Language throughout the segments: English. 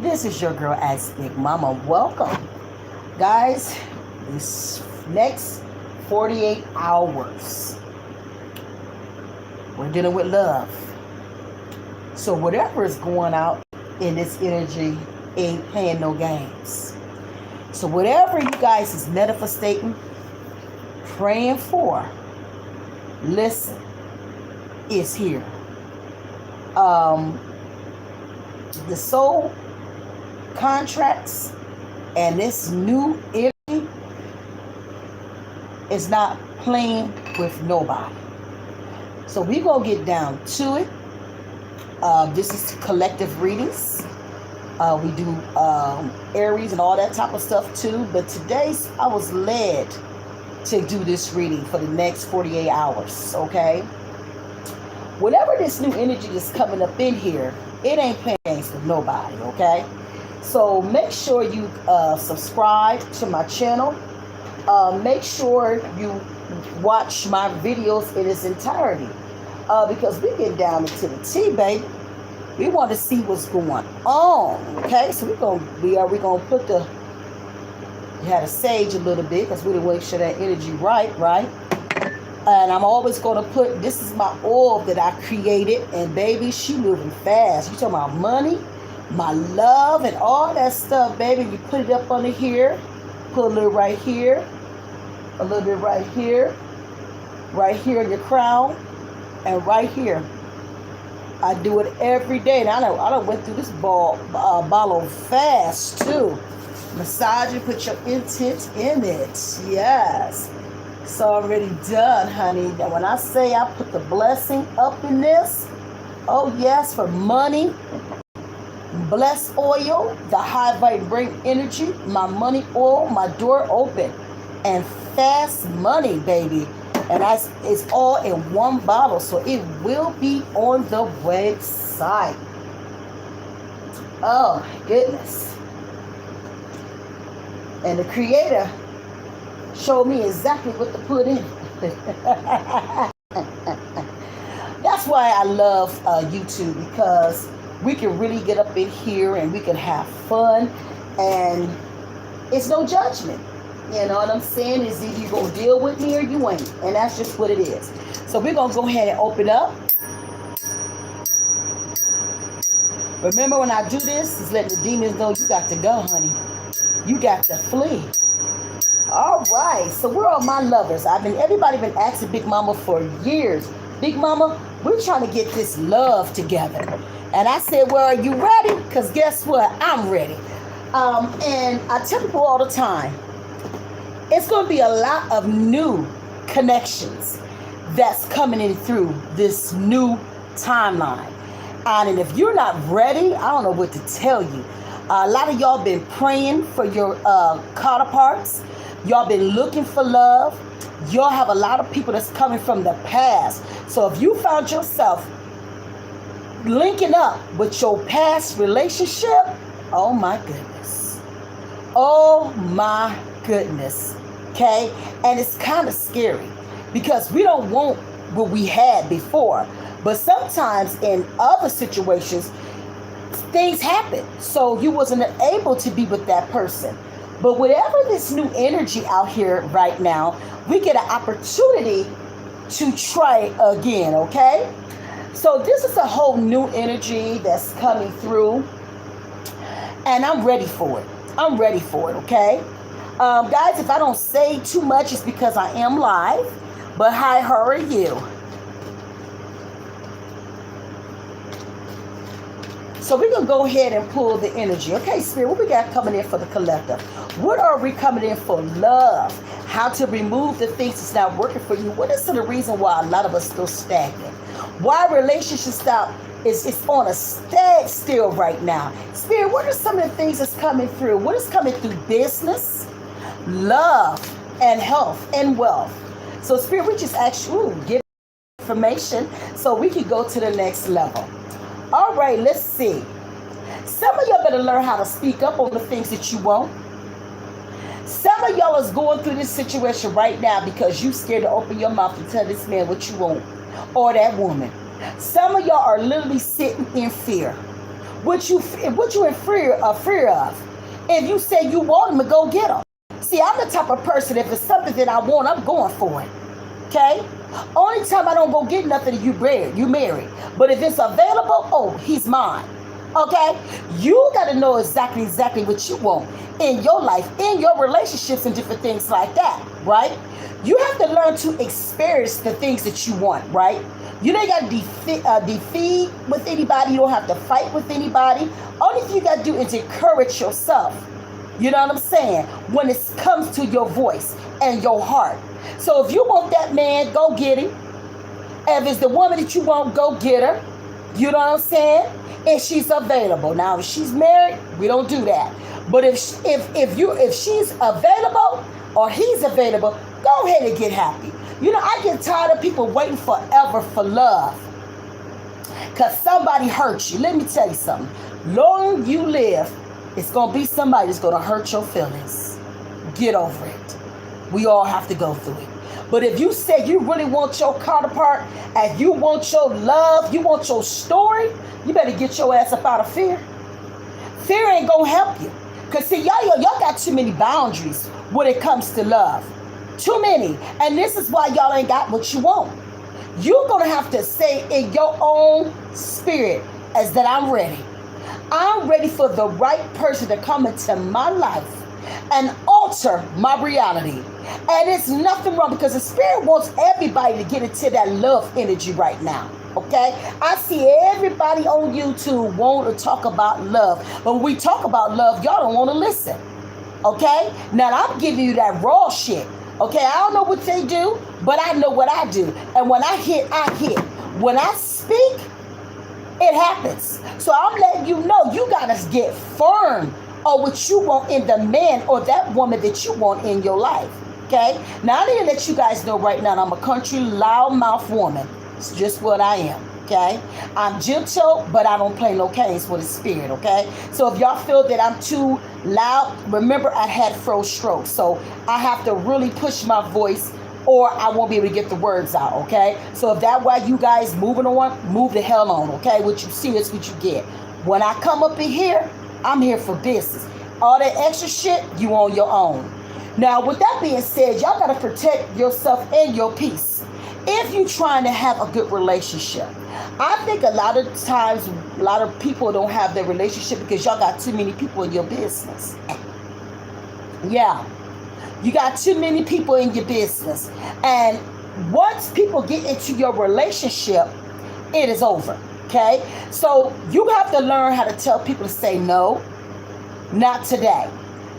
This is your girl as Big Mama. Welcome, guys. This next 48 hours, we're dealing with love. So whatever is going out in this energy ain't playing no games. So whatever you guys is manifesting, praying for, listen, is here. The soul contracts and this new energy is not playing with nobody. So we gonna get down to it. This is collective readings. We do Aries and all that type of stuff too. But today I was led to do this reading for the next 48 hours. Okay. Whatever this new energy is coming up in here, it ain't playing games with nobody. Okay. So make sure you subscribe to my channel. Make sure you watch my videos in its entirety. Because we get down into the T, baby. We want to see what's going on. Okay, so we are gonna put the had a sage a little bit because we want to make sure that energy right. And I'm always gonna put, this is my orb that I created, and baby, she moving fast. You talking about money, my love, and all that stuff, baby. You put it up under here, put a little right here, a little bit right here in your crown, and right here. I do it every day, and I done went through this bottle fast too. Massage it, put your intent in it. Yes, it's already done, honey. Now, when I say I put the blessing up in this, oh yes, for money, blessed oil, the high vibrating energy, my money oil, my door open, and fast money, baby. And it's all in one bottle, so it will be on the website. Oh my goodness. And the creator showed me exactly what to put in. That's why I love YouTube, because we can really get up in here and we can have fun, and it's no judgment. You know what I'm saying? Is either you're going to deal with me or you ain't. And that's just what it is. So we're going to go ahead and open up. Remember, when I do this, it's letting the demons know you got to go, honey. You got to flee. All right. So we're all my lovers. Everybody been asking Big Mama for years. Big Mama, we're trying to get this love together. And I said, well, are you ready? Because guess what? I'm ready. And I tell people all the time, it's going to be a lot of new connections that's coming in through this new timeline. And if you're not ready, I don't know what to tell you. A lot of y'all been praying for your counterparts. Y'all been looking for love. Y'all have a lot of people that's coming from the past. So if you found yourself linking up with your past relationship, oh my goodness. Oh my goodness. Okay, and it's kind of scary because we don't want what we had before, but sometimes in other situations things happen, so you wasn't able to be with that person. But whatever this new energy out here right now, we get an opportunity to try again. Okay, so this is a whole new energy that's coming through, and I'm ready for it. Okay. Guys, if I don't say too much, it's because I am live. But hi, how are you? So we're going to go ahead and pull the energy. Okay, Spirit, what we got coming in for the collective? What are we coming in for? Love. How to remove the things that's not working for you. What is the reason why a lot of us still stagnant? Why relationship style is on a standstill right now? Spirit, what are some of the things that's coming through? What is coming through business, love, and health and wealth? So Spirit, we just actually give information so we can go to the next level. All right, let's see. Some of y'all better learn how to speak up on the things that you want. Some of y'all is going through this situation right now because you scared to open your mouth and tell this man what you want, or that woman. Some of y'all are literally sitting in fear. What you in fear of? If you say you want them, go get them. See, I'm the type of person, if it's something that I want, I'm going for it. Okay? Only time I don't go get nothing is you married. But if it's available, oh, he's mine. Okay? You got to know exactly what you want in your life, in your relationships and different things like that, right? You have to learn to experience the things that you want, right? You don't got to defeat with anybody. You don't have to fight with anybody. Only thing you got to do is encourage yourself. You know what I'm saying? When it comes to your voice and your heart. So if you want that man, go get him. If it's the woman that you want, go get her. You know what I'm saying? If she's available. Now, if she's married, we don't do that. But if she's available or he's available, go ahead and get happy. You know, I get tired of people waiting forever for love. Because somebody hurt you. Let me tell you something. Long you live, it's going to be somebody that's going to hurt your feelings. Get over it. We all have to go through it. But if you say you really want your counterpart and you want your love, you want your story, you better get your ass up out of fear. Fear ain't going to help you. Because see, y'all got too many boundaries when it comes to love. Too many. And this is why y'all ain't got what you want. You're going to have to say in your own spirit as that I'm ready. I'm ready for the right person to come into my life and alter my reality. And it's nothing wrong because the spirit wants everybody to get into that love energy right now. Okay? I see everybody on YouTube want to talk about love. But when we talk about love, y'all don't want to listen. Okay? Now I'm giving you that raw shit. Okay? I don't know what they do, but I know what I do. And when I hit, I hit. When I speak, it happens. So I'm letting you know you got to get firm on what you want in the man or that woman that you want in your life. Okay? Now I need to let you guys know right now I'm a country loudmouth woman. It's just what I am. Okay? I'm gentle, but I don't play no games with the spirit. Okay? So if y'all feel that I'm too loud, remember I had froze stroke. So I have to really push my voice or I won't be able to get the words out, okay? So if that way you guys moving on, move the hell on, okay? What you see is what you get. When I come up in here, I'm here for business. All that extra shit, you on your own. Now, with that being said, y'all got to protect yourself and your peace. If you're trying to have a good relationship, I think a lot of times, a lot of people don't have their relationship because y'all got too many people in your business. Yeah. You got too many people in your business. And once people get into your relationship, it is over. Okay? So you have to learn how to tell people to say no, not today.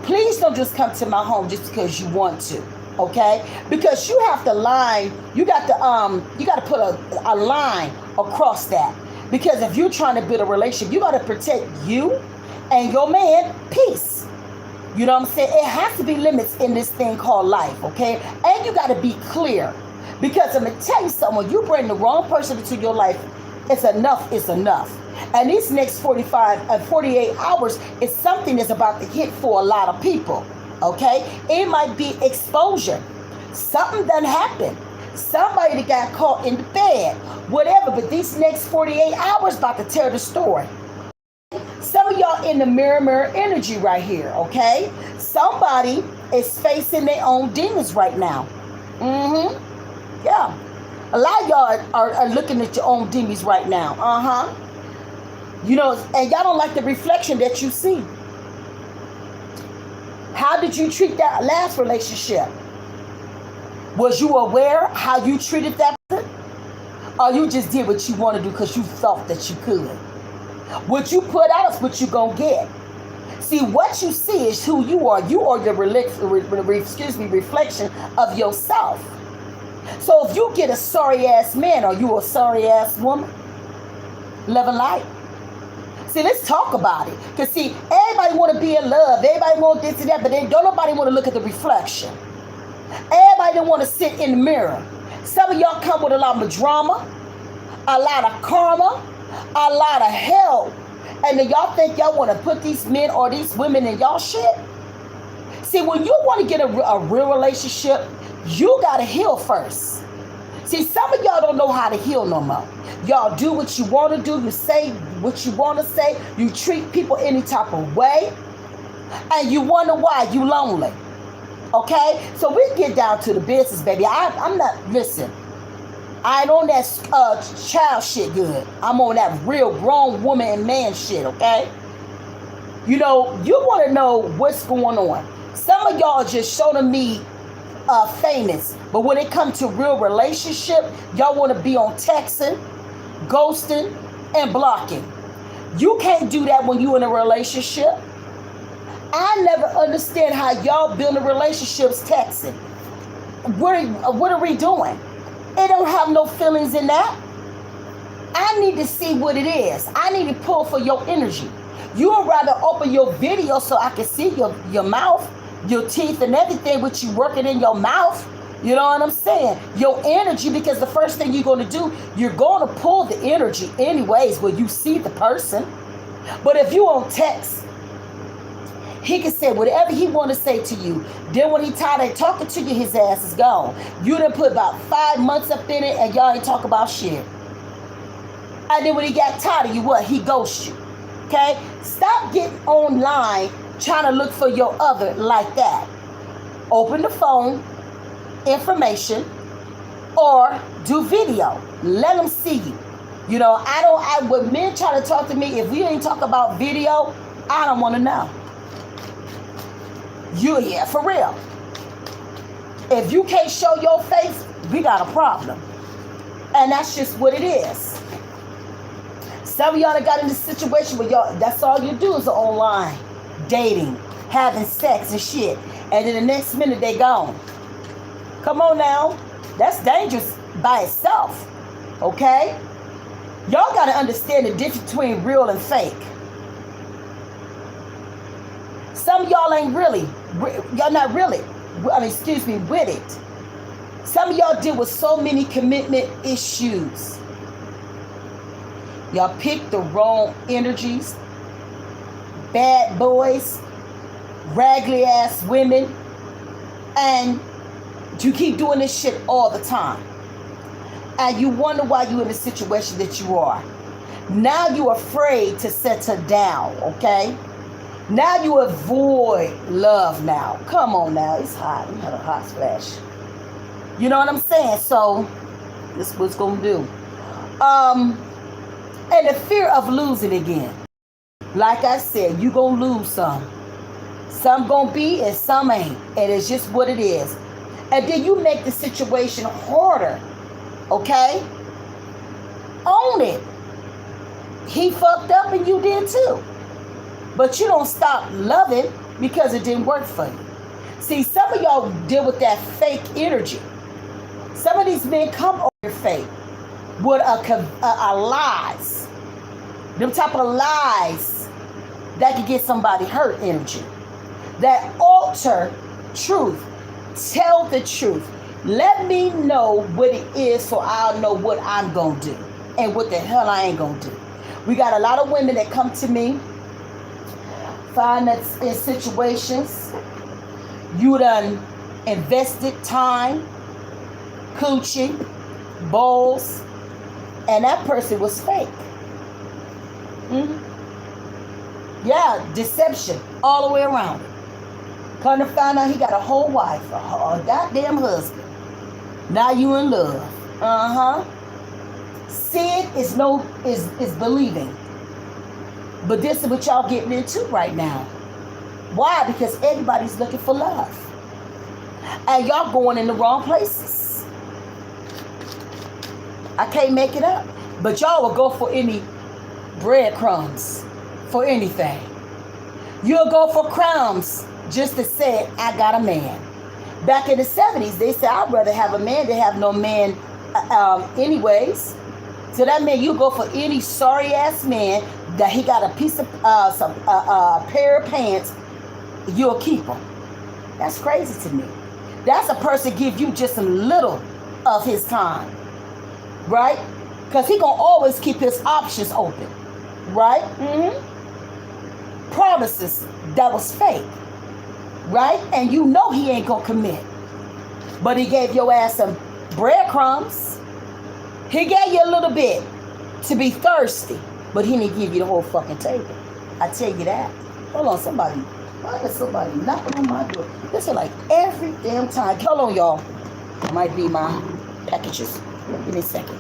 Please don't just come to my home just because you want to. Okay? Because you have to put a line across that. Because if you're trying to build a relationship, you got to protect you and your man peace. You know what I'm saying? It has to be limits in this thing called life, okay? And you got to be clear. Because I'm going to tell you something. When you bring the wrong person into your life, it's enough. And these next 48 hours is something that's about to hit for a lot of people, okay? It might be exposure. Something done happened. Somebody that got caught in the bed, whatever. But these next 48 hours about to tell the story. Some of y'all in the mirror energy right here, okay? Somebody is facing their own demons right now. Yeah. A lot of y'all are looking at your own demons right now. You know, and y'all don't like the reflection that you see. How did you treat that last relationship? Was you aware how you treated that person? Or you just did what you want to do because you thought that you could? What you put out is what you gonna get. See, what you see is who you are. You are the reflection of yourself. So if you get a sorry ass man, are you a sorry ass woman? Love and light. See, let's talk about it. Because see, everybody want to be in love. Everybody want this and that, but then don't nobody want to look at the reflection. Everybody don't want to sit in the mirror. Some of y'all come with a lot of drama, a lot of karma, a lot of hell. And then y'all think y'all want to put these men or these women in y'all shit? See, when you want to get a real relationship, you got to heal first. See, some of y'all don't know how to heal no more. Y'all do what you want to do. You say what you want to say. You treat people any type of way. And you wonder why you lonely. Okay? So we get down to the business, baby. I'm not, listen, I ain't on that child shit good. I'm on that real grown woman and man shit, okay? You know, you want to know what's going on. Some of y'all just showing me famous. But when it comes to real relationship, y'all want to be on texting, ghosting, and blocking. You can't do that when you're in a relationship. I never understand how y'all building relationships texting. What are we doing? It don't have no feelings in that. I need to see what it is. I need to pull for your energy. You would rather open your video so I can see your mouth, your teeth and everything, what you working in your mouth. You know what I'm saying? Your energy, because the first thing you're going to do, you're going to pull the energy anyways when you see the person. But if you on text, he can say whatever he want to say to you. Then when he tired of talking to you, his ass is gone. You done put about 5 months up in it and y'all ain't talk about shit. And then when he got tired of you, what? He ghosts you. Okay? Stop getting online trying to look for your other like that. Open the phone, information, or do video. Let them see you. You know, when men try to talk to me, if we ain't talk about video, I don't want to know. Yeah, for real. If you can't show your face, we got a problem. And that's just what it is. Some of y'all that got in this situation where y'all, that's all you do is online dating, having sex and shit. And then the next minute they gone. Come on now. That's dangerous by itself. Okay? Y'all got to understand the difference between real and fake. Some of y'all ain't really, y'all not really, with it. Some of y'all deal with so many commitment issues. Y'all pick the wrong energies, bad boys, raggedy ass women, and you keep doing this shit all the time. And you wonder why you're in the situation that you are. Now you're afraid to settle down, okay? Now you avoid love now. Come on now, it's hot. We had a hot splash. You know what I'm saying? So, this is what's going to do. And the fear of losing again. Like I said, you going to lose some. Some going to be and some ain't. And it's just what it is. And then you make the situation harder. Okay? Own it. He fucked up and you did too. But you don't stop loving because it didn't work for you. See, some of y'all deal with that fake energy. Some of these men come over fake with a lies. Them type of lies that can get somebody hurt energy. That alter truth. Tell the truth. Let me know what it is so I'll know what I'm going to do and what the hell I ain't going to do. We got a lot of women that come to me, find that in situations you done invested time, coochie, bowls, and that person was fake. Yeah, deception all the way around. Come to find out he got a whole wife, a goddamn husband. Now you in love. Seeing is believing. But this is what y'all getting into right now. Why? Because everybody's looking for love. And y'all going in the wrong places. I can't make it up. But y'all will go for any breadcrumbs. For anything. You'll go for crumbs just to say, I got a man. Back in the 70s, they said, I'd rather have a man than have no man anyways. So that meant you go for any sorry-ass man that he got a piece of, pair of pants, you'll keep him. That's crazy to me. That's a person give you just a little of his time. Right? Because he going to always keep his options open. Right? Promises that was fake. Right? And you know he ain't gonna commit. But he gave your ass some breadcrumbs. He gave you a little bit to be thirsty. but he didn't give you the whole fucking table. I tell you that. Hold on, somebody. Why is somebody knocking on my door? This is like every damn time. Hold on, y'all. It might be my packages. Give me a second.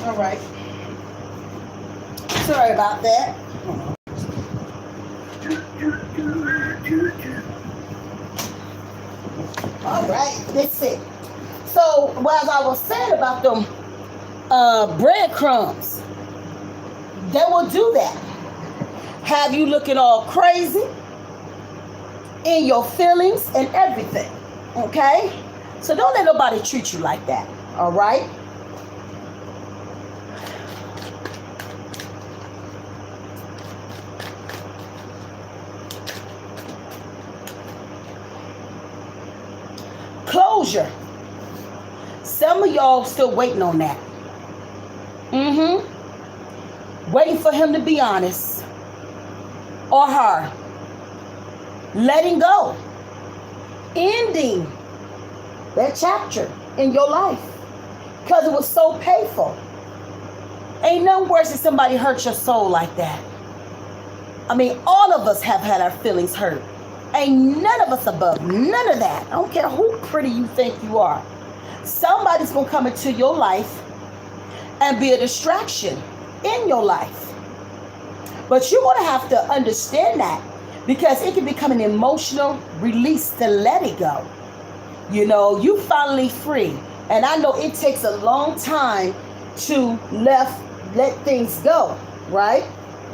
All right. Sorry about that. All right, that's it. So, as I was saying about them breadcrumbs, they will do that. Have you looking all crazy in your feelings and everything. Okay? So don't let nobody treat you like that. All right? Closure. Some of y'all still waiting on that. Waiting for him to be honest. Or her. Letting go. Ending that chapter in your life. Because it was so painful. Ain't nothing worse than somebody hurt your soul like that. I mean, all of us have had our feelings hurt. Ain't none of us above none of that. I don't care who pretty you think you are. Somebody's going to come into your life and be a distraction in your life. But you're going to have to understand that, because it can become an emotional release to let it go. You know, you finally free. And I know it takes a long time to let things go, right?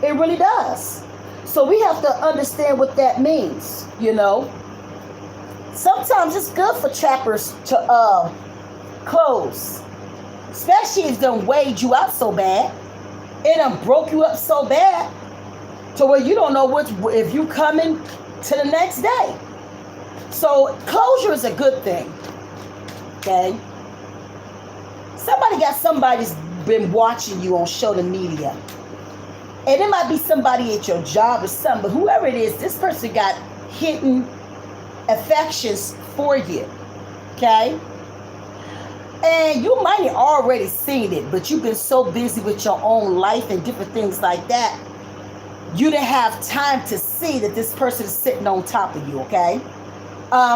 It really does. So we have to understand what that means, you know. Sometimes it's good for chapters to close. Especially if it done weighed you out so bad. It done broke you up so bad to where you don't know if you coming to the next day. So closure is a good thing. Okay? Somebody's been watching you on social media. And it might be somebody at your job or something, but whoever it is, this person got hidden affections for you. Okay? And you might have already seen it, but you've been so busy with your own life and different things like that, you didn't have time to see that this person is sitting on top of you, okay?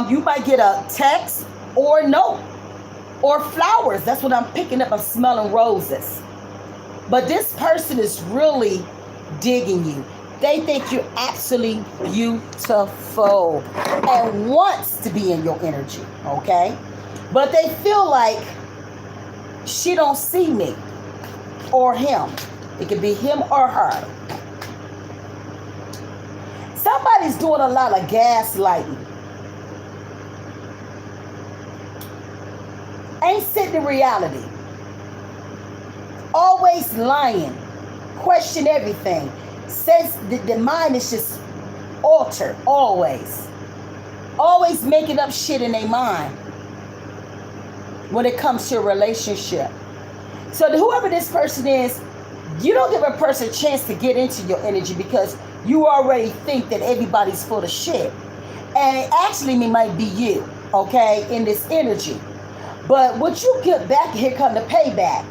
You might get a text or a note or flowers. That's what I'm picking up. I'm smelling roses. But this person is really digging you. They think you're absolutely beautiful and wants to be in your energy, okay? But they feel like she don't see me or him. It could be him or her. Somebody's doing a lot of gaslighting. Ain't sitting in reality. Always lying. Question everything. Says the mind is just altered. Always. Always making up shit in their mind when it comes to a relationship. So whoever this person is, you don't give a person a chance to get into your energy because you already think that everybody's full of shit. And it actually might be you, okay, in this energy. But what you get back, here come the payback.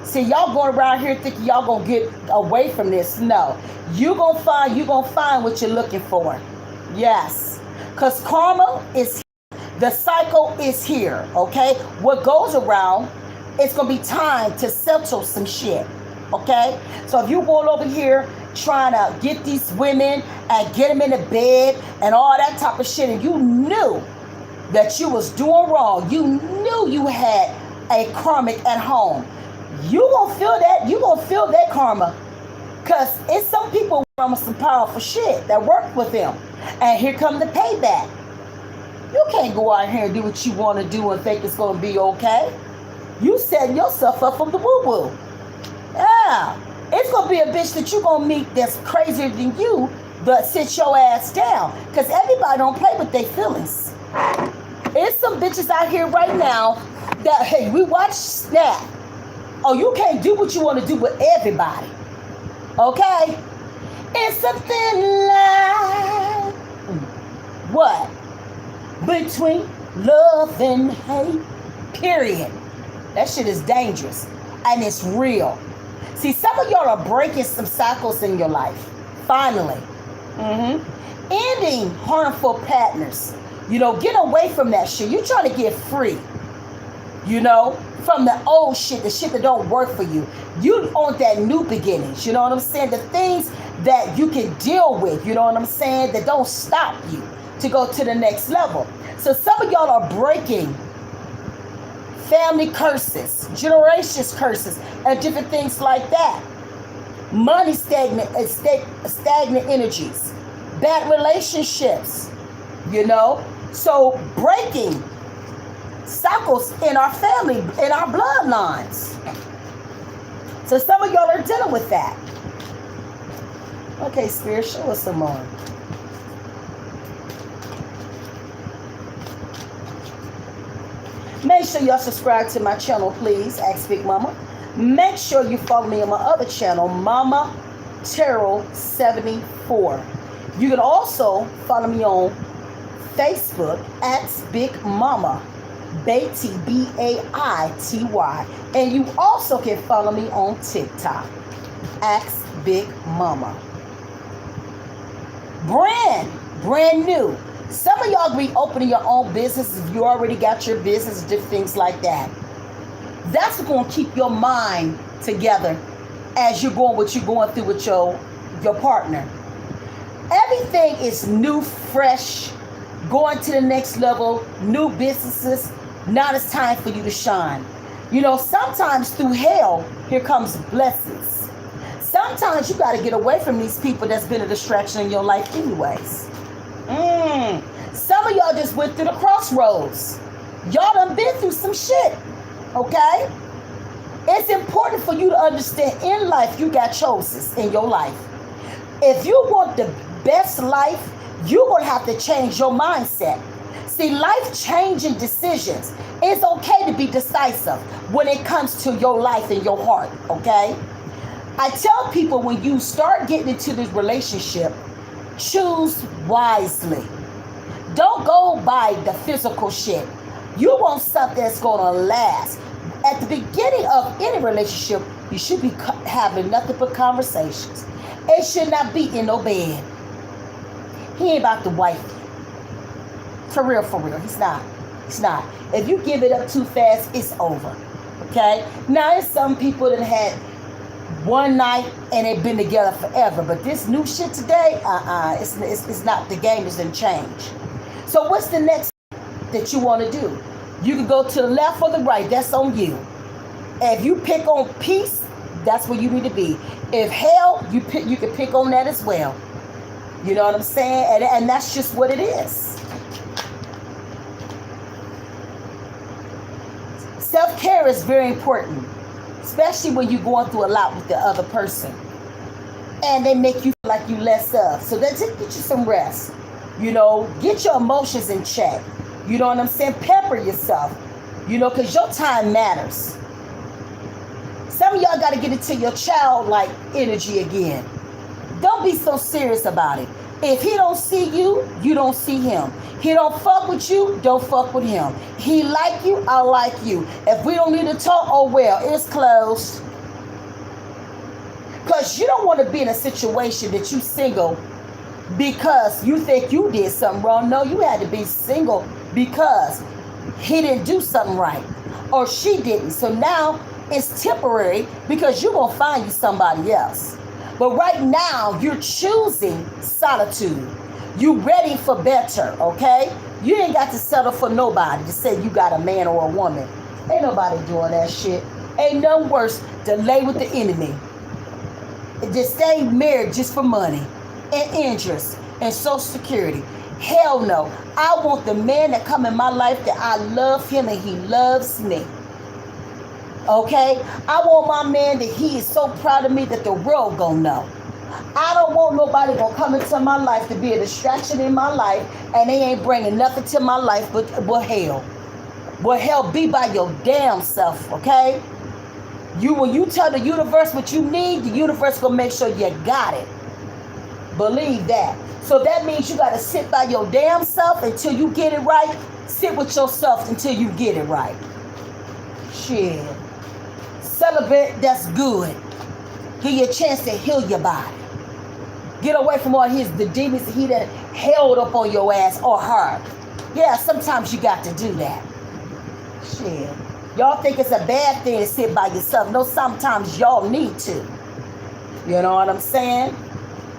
See, y'all going around here thinking y'all gonna get away from this. No. You gonna find what you're looking for. Yes. Because karma is here. The cycle is here, okay? What goes around, it's gonna be time to settle some shit. Okay? So if you're going over here trying to get these women and get them in the bed and all that type of shit, and you knew that you was doing wrong, you knew you had a karmic at home, you gonna feel that. You gonna feel that karma, because it's some people from some powerful shit that work with them, and here come the payback. You can't go out here and do what you want to do and think it's gonna be okay. You setting yourself up from the woo-woo. Yeah, it's gonna be a bitch that you gonna meet that's crazier than you, but sit your ass down, because everybody don't play with their feelings. There's some bitches out here right now that, hey, we watch Snap. Oh, you can't do what you want to do with everybody. Okay? It's a thin line. What? Between love and hate. Period. That shit is dangerous. And it's real. See, some of y'all are breaking some cycles in your life. Finally. Ending harmful patterns. You know, get away from that shit. You're trying to get free. You know, from the old shit, the shit that don't work for you. You on that new beginnings. You know what I'm saying? The things that you can deal with. You know what I'm saying? That don't stop you to go to the next level. So some of y'all are breaking family curses, generations curses, and different things like that. Money stagnant energies, bad relationships, you know. So breaking cycles in our family, in our bloodlines. So some of y'all are dealing with that. Okay, Spirit, show us some more. Make sure y'all subscribe to my channel, please. Ask Big Mama. Make sure you follow me on my other channel, Mama Terrell 74. You can also follow me on Facebook at Big Mama Baity, Baity. And you also can follow me on TikTok. Ask Big Mama. Brand new. Some of y'all be opening your own business if you already got your business, different things like that. That's what's going to keep your mind together as you're going what you're going through with your partner. Everything is new, fresh, going to the next level, new businesses. Now it's time for you to shine. You know, sometimes through hell, here comes blessings. Sometimes you got to get away from these people that's been a distraction in your life anyways. Some of y'all just went through the crossroads. Y'all done been through some shit. Okay? It's important for you to understand in life you got choices in your life. If you want the best life, you're going to have to change your mindset. See, life-changing decisions. It's okay to be decisive when it comes to your life and your heart, okay? I tell people when you start getting into this relationship, choose wisely. Don't go by the physical shit. You want something that's going to last. At the beginning of any relationship, you should be having nothing but conversations. It should not be in no bed. He ain't about to wife you. For real. He's not. If you give it up too fast, it's over. Okay? Now, there's some people that had one night and they've been together forever. But this new shit today, it's not, the game doesn't change. So what's the next that you want to do? You can go to the left or the right. That's on you. If you pick on peace, that's where you need to be. If hell, you can pick on that as well. You know what I'm saying? And that's just what it is. Self-care is very important, especially when you're going through a lot with the other person. And they make you feel like you less of. So then just get you some rest. Get your emotions in check. You know what I'm saying? Pamper yourself. Because your time matters. Some of y'all got to get into your childlike energy again. Don't be so serious about it. If he don't see you, you don't see him. He don't fuck with you, don't fuck with him. He like you, I like you. If we don't need to talk, oh well, it's closed. Because you don't want to be in a situation that you single because you think you did something wrong. No, you had to be single because he didn't do something right or she didn't. So now it's temporary because you're going to find you somebody else. But right now, you're choosing solitude. You ready for better, okay? You ain't got to settle for nobody to say you got a man or a woman. Ain't nobody doing that shit. Ain't nothing worse than lay with the enemy. Just stay married just for money and interest and Social Security. Hell no. I want the man that come in my life that I love him and he loves me. Okay? I want my man that he is so proud of me that the world gonna know. I don't want nobody gonna come into my life to be a distraction in my life and they ain't bringing nothing to my life but hell. Well, hell, be by your damn self, okay? When you tell the universe what you need, the universe gonna make sure you got it. Believe that. So that means you gotta sit by your damn self until you get it right. Sit with yourself until you get it right. Shit. Celebrate, that's good. Give you a chance to heal your body. Get away from all the demons that he done held up on your ass or her. Yeah, sometimes you got to do that. Shit. Y'all think it's a bad thing to sit by yourself. No, sometimes y'all need to. You know what I'm saying?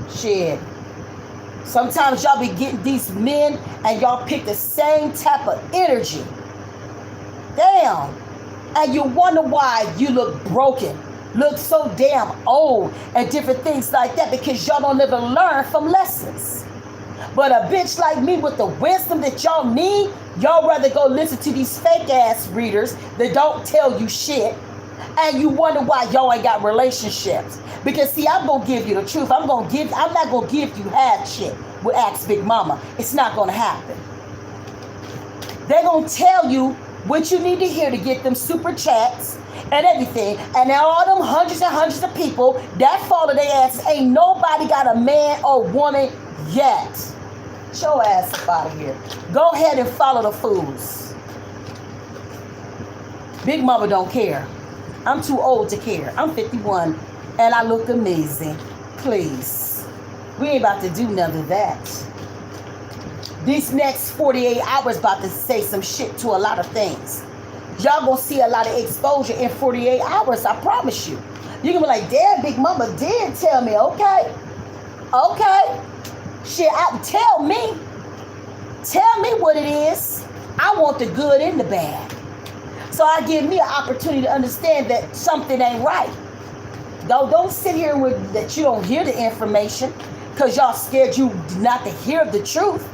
Shit. Sometimes y'all be getting these men and y'all pick the same type of energy. Damn. And you wonder why you look broken, look so damn old, and different things like that because y'all don't ever learn from lessons. But a bitch like me with the wisdom that y'all need, y'all rather go listen to these fake ass readers that don't tell you shit, and you wonder why y'all ain't got relationships. Because see, I'm gonna give you the truth. I'm not gonna give you half shit with Ask Big Mama. It's not gonna happen. They're gonna tell you what you need to hear to get them super chats and everything. And now all them hundreds and hundreds of people that follow their asses, ain't nobody got a man or woman yet. Get your ass up out of here. Go ahead and follow the fools. Big Mama don't care. I'm too old to care. I'm 51 and I look amazing. Please. We ain't about to do none of that. These next 48 hours about to say some shit to a lot of things. Y'all gonna see a lot of exposure in 48 hours, I promise you. You're gonna be like, damn, Big Mama did tell me. Okay. Shit, tell me what it is. I want the good and the bad. So I give me an opportunity to understand that something ain't right. Don't sit here with that you don't hear the information because y'all scared you not to hear the truth.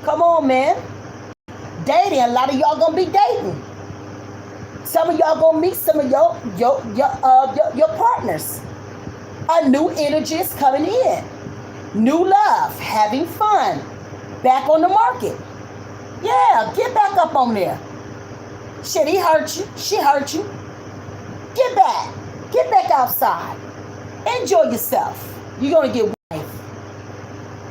Come on, man. Dating, a lot of y'all gonna be dating. Some of y'all gonna meet some of your partners. A new energy is coming in. New love, having fun, back on the market. Yeah, get back up on there. Shit, he hurt you. She hurt you. Get back outside. Enjoy yourself. You're gonna get wife.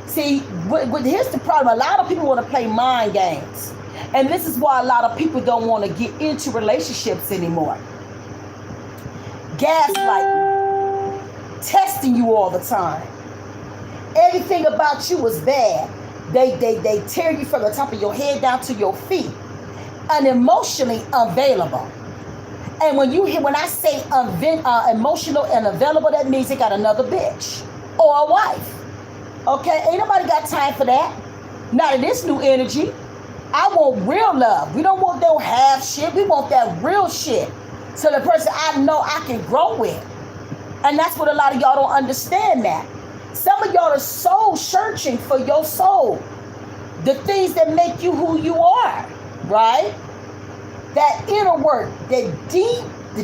See, here's the problem. A lot of people want to play mind games. And this is why a lot of people don't want to get into relationships anymore. Gaslighting. Testing you all the time. Everything about you is bad. They tear you from the top of your head down to your feet. Unemotionally available. And when I say emotional and available, that means they got another bitch or a wife. Okay, ain't nobody got time for that. Not in this new energy. I want real love. We don't want no half shit. We want that real shit. So the person I know I can grow with. And that's what a lot of y'all don't understand that. Some of y'all are soul searching for your soul. The things that make you who you are, right? that inner work, the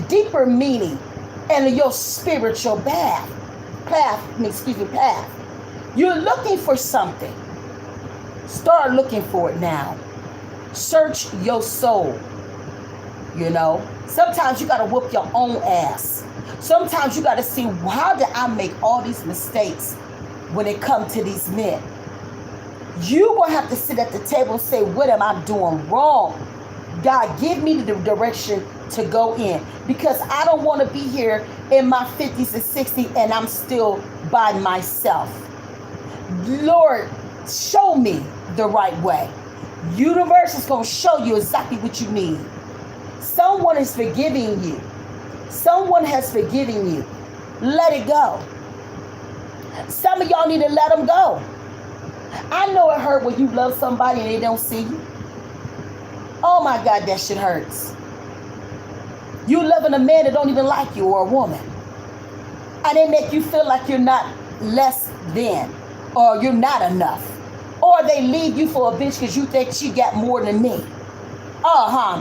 deeper meaning, and your spiritual path. You're looking for something. Start looking for it now. Search your soul. You know, sometimes you got to whoop your own ass. Sometimes you got to see, how did I make all these mistakes when it comes to these men? You will have to sit at the table and say, what am I doing wrong? God, give me the direction to go in, because I don't want to be here in my 50s and 60s and I'm still by myself. Lord, show me the right way. Universe is going to show you exactly what you need. Someone is forgiving you. Someone has forgiven you. Let it go. Some of y'all need to let them go. I know it hurt when you love somebody and they don't see you. Oh my God, that shit hurts. You loving a man that don't even like you, or a woman, and they make you feel like you're not less than, or you're not enough, or they leave you for a bitch because you think she got more than me.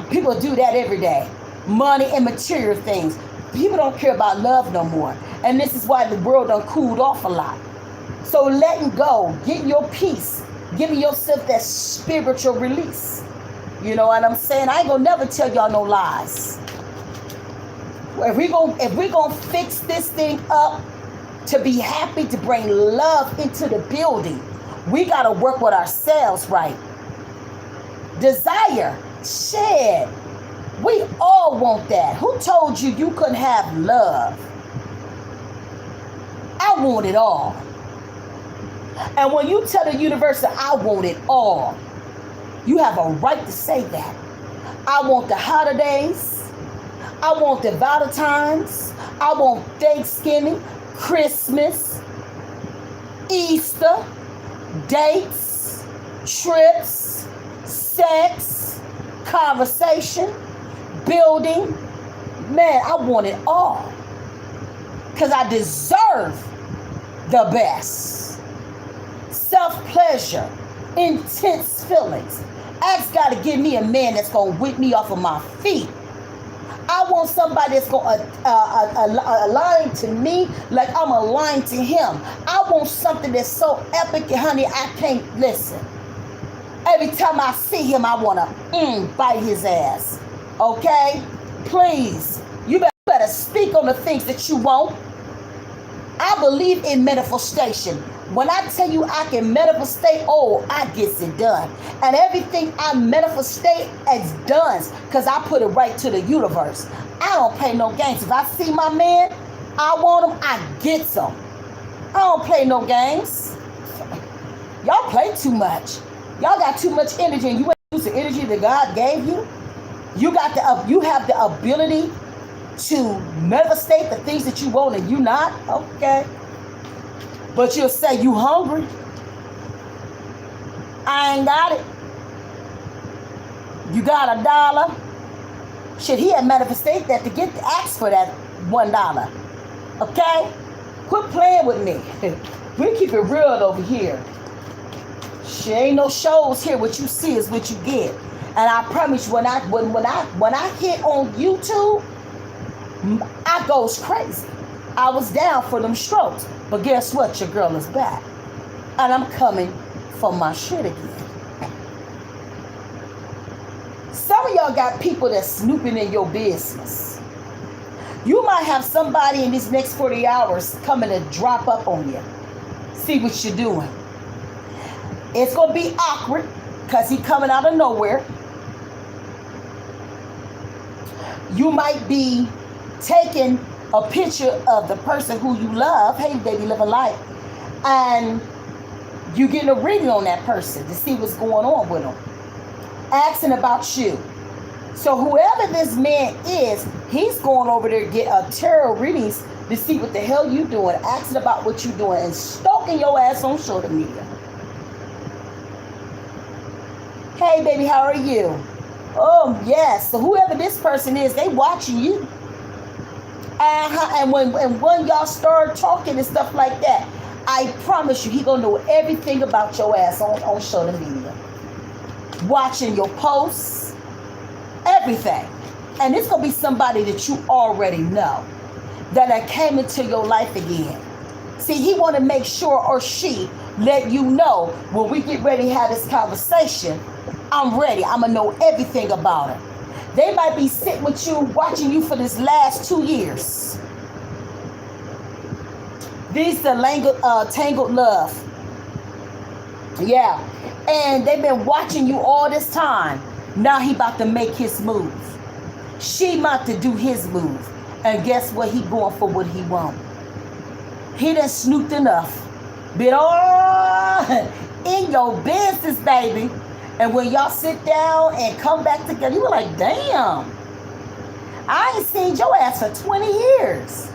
People do that every day. Money and material things. People don't care about love no more, and this is why the world done cooled off a lot. So letting go, getting your peace, giving yourself that spiritual release. You know what I'm saying? I ain't gonna never tell y'all no lies. If we gonna fix this thing up to be happy, to bring love into the building, we gotta work with ourselves right. Desire, shit. We all want that. Who told you you couldn't have love? I want it all. And when you tell the universe that I want it all, you have a right to say that. I want the holidays. I want the Valentine's. I want Thanksgiving, Christmas, Easter, dates, trips, sex, conversation, building. Man, I want it all. Because I deserve the best. Self-pleasure, intense feelings. God's got to give me a man that's going to whip me off of my feet. I want somebody that's going to align to me like I'm aligned to him. I want something that's so epic, honey, I can't listen. Every time I see him, I want to bite his ass. Okay? Please. You better speak on the things that you want. I believe in manifestation. When I tell you I can manifestate, I gets it done. And everything I manifestate is done because I put it right to the universe. I don't play no games. If I see my man, I want him, I get him. I don't play no games. Y'all play too much. Y'all got too much energy, and you ain't use the energy that God gave you. You have the ability to manifestate the things that you want, and you not? Okay. But you'll say you hungry. I ain't got it. You got $1. Shit, he had manifested that to get the ask for that $1. Okay? Quit playing with me. We keep it real over here. Shit, ain't no shows here. What you see is what you get. And I promise you, when I hit on YouTube, I goes crazy. I was down for them strokes. But guess what? Your girl is back. And I'm coming for my shit again. Some of y'all got people that's snooping in your business. You might have somebody in these next 40 hours coming to drop up on you. See what you're doing. It's going to be awkward because he coming out of nowhere. You might be taking a picture of the person who you love. Hey, baby, live a life. And you getting a reading on that person to see what's going on with them. Asking about you. So whoever this man is, he's going over there to get a tarot readings to see what the hell you doing. Asking about what you doing and stalking your ass on social media. Hey, baby, how are you? Oh, yes. So whoever this person is, they watching you. And when y'all start talking and stuff like that, I promise you, he gonna know everything about your ass on social media. Watching your posts, everything. And it's going to be somebody that you already know that came into your life again. See, he want to make sure, or she let you know, when we get ready to have this conversation, I'm ready. I'm going to know everything about it. They might be sitting with you, watching you for this last 2 years. These are tangled love. Yeah. And they've been watching you all this time. Now he about to make his move. She about to do his move. And guess what? He going for what he want. He done snooped enough. Been all in your business, baby. And when y'all sit down and come back together, you were like, damn, I ain't seen your ass for 20 years.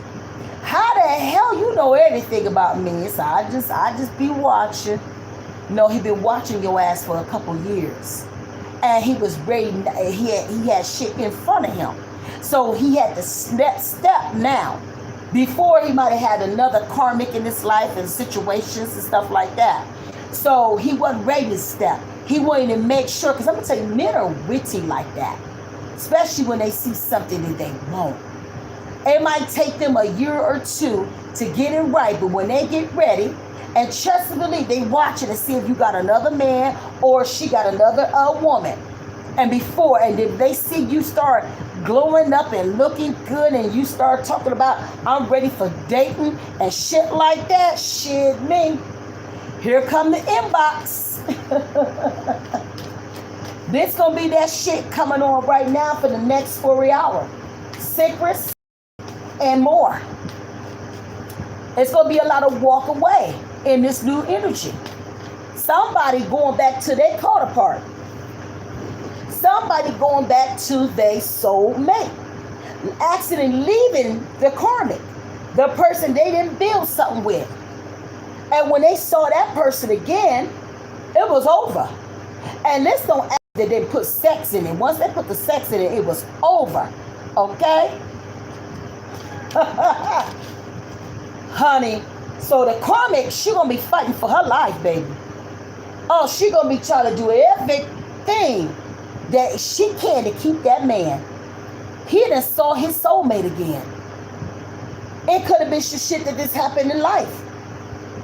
How the hell you know everything about me? So I just be watching. No, he been watching your ass for a couple years. And he was ready, he had shit in front of him. So he had to step now. Before, he might have had another karmic in his life and situations and stuff like that. So he wasn't ready to step. He wanted to make sure, because I'm going to tell you, men are witty like that. Especially when they see something that they want. It might take them a year or two to get it right, but when they get ready, and trust and believe, they watch it and see if you got another man or she got another woman. And if they see you start glowing up and looking good, and you start talking about, I'm ready for dating and shit like that, shit me. Here come the inbox. This gonna be that shit coming on right now for the next 4 hours. Secrets and more. It's gonna be a lot of walk away in this new energy. Somebody going back to their counterpart. Somebody going back to their soulmate. Accidentally leaving the karmic. The person they didn't build something with. And when they saw that person again, it was over. And let's don't act that they put sex in it. Once they put the sex in it, it was over. Okay? Honey, so the karmic, she gonna be fighting for her life, baby. Oh, she gonna be trying to do everything that she can to keep that man. He done saw his soulmate again. It could have been shit that this happened in life.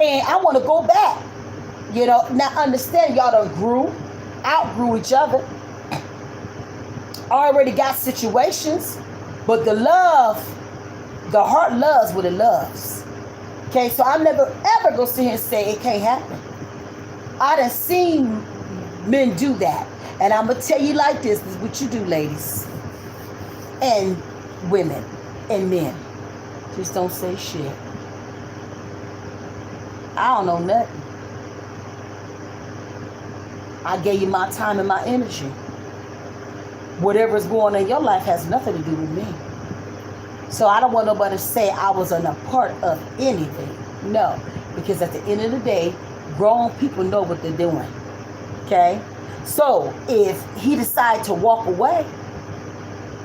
And I want to go back. You know, now understand, y'all done outgrew each other. Already got situations. But the heart loves what it loves. Okay, so I'm never ever gonna sit here and say it can't happen. I done seen men do that. And I'm gonna tell you like this is what you do, ladies. And women and men. Just don't say shit. I don't know nothing. I gave you my time and my energy. Whatever's going on in your life has nothing to do with me. So I don't want nobody to say I was a part of anything. No. Because at the end of the day, grown people know what they're doing. Okay? So if he decides to walk away,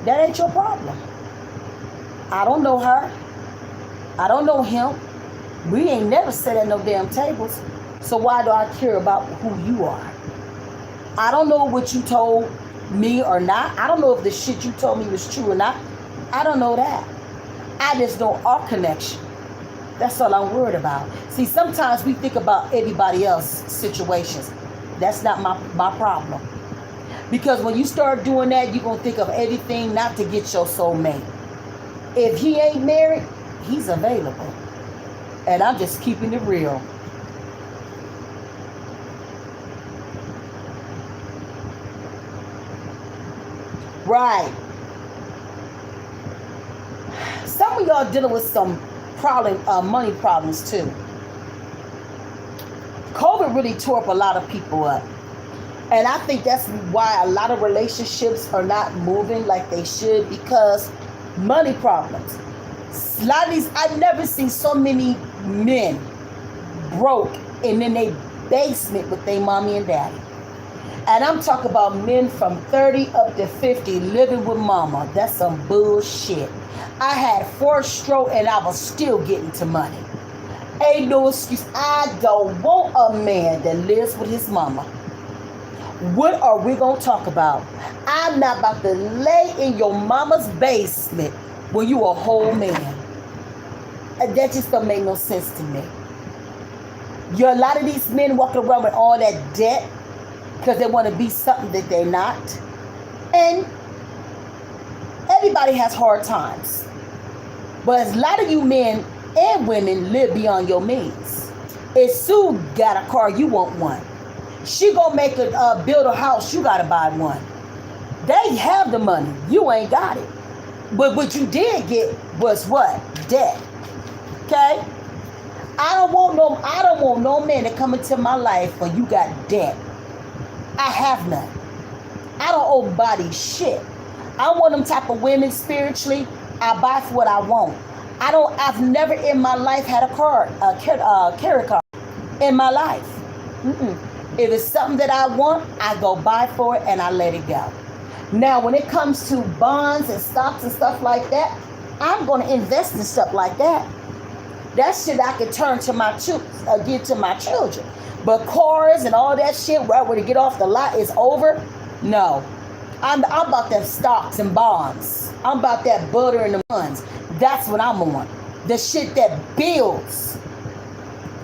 that ain't your problem. I don't know her. I don't know him. We ain't never sat at no damn tables. So why do I care about who you are? I don't know what you told me or not. I don't know if the shit you told me was true or not. I don't know that. I just know our connection. That's all I'm worried about. See, sometimes we think about everybody else's situations. That's not my problem. Because when you start doing that, you're going to think of everything not to get your soulmate. If he ain't married, he's available. And I'm just keeping it real. Right. Some of y'all dealing with some money problems too. COVID really tore up a lot of people up. And I think that's why a lot of relationships are not moving like they should, because money problems. A lot of these, I've never seen so many men broke and in their basement with their mommy and daddy. And I'm talking about men from 30 up to 50 living with mama. That's some bullshit. I had 4 strokes and I was still getting to money. Ain't no excuse. I don't want a man that lives with his mama. What are we going to talk about? I'm not about to lay in your mama's basement when you a whole man. And that just don't make no sense to me. A lot of these men walking around with all that debt because they want to be something that they're not. And everybody has hard times. But a lot of you men and women live beyond your means. If Sue got a car, you want one. She gonna make build a house, you gotta buy one. They have the money, you ain't got it. But what you did get was what? Debt. Okay? I don't want no man to come into my life when you got debt. I have none. I don't owe body shit. I want them type of women spiritually. I buy for what I want. I've never in my life had a carry card in my life. If it's something that I want, I go buy for it and I let it go. Now, when it comes to bonds and stocks and stuff like that, I'm going to invest in stuff like that. That shit I can turn to give to my children. But cars and all that shit, right where to get off the lot is over. No, I'm about them stocks and bonds. I'm about that butter and the funds. That's what I'm on. The shit that builds.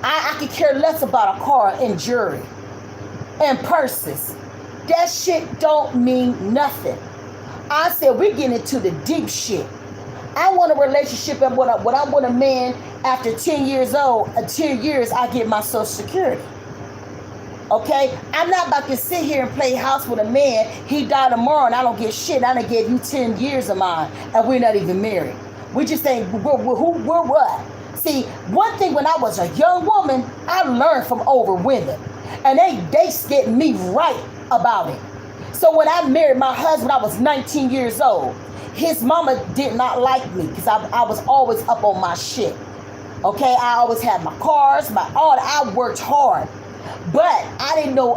I could care less about a car and jewelry and purses. That shit don't mean nothing. I said we're getting into the deep shit. I want a relationship and what I want a man after 10 years old, 10 years I get my Social Security. Okay? I'm not about to sit here and play house with a man. He died tomorrow and I don't get shit. I done gave you 10 years of mine and we're not even married. We just saying we're what? See, one thing when I was a young woman, I learned from older women. And they scared me right about it. So when I married my husband, I was 19 years old. His mama did not like me because I was always up on my shit. Okay, I always had my cars, I worked hard. But I didn't know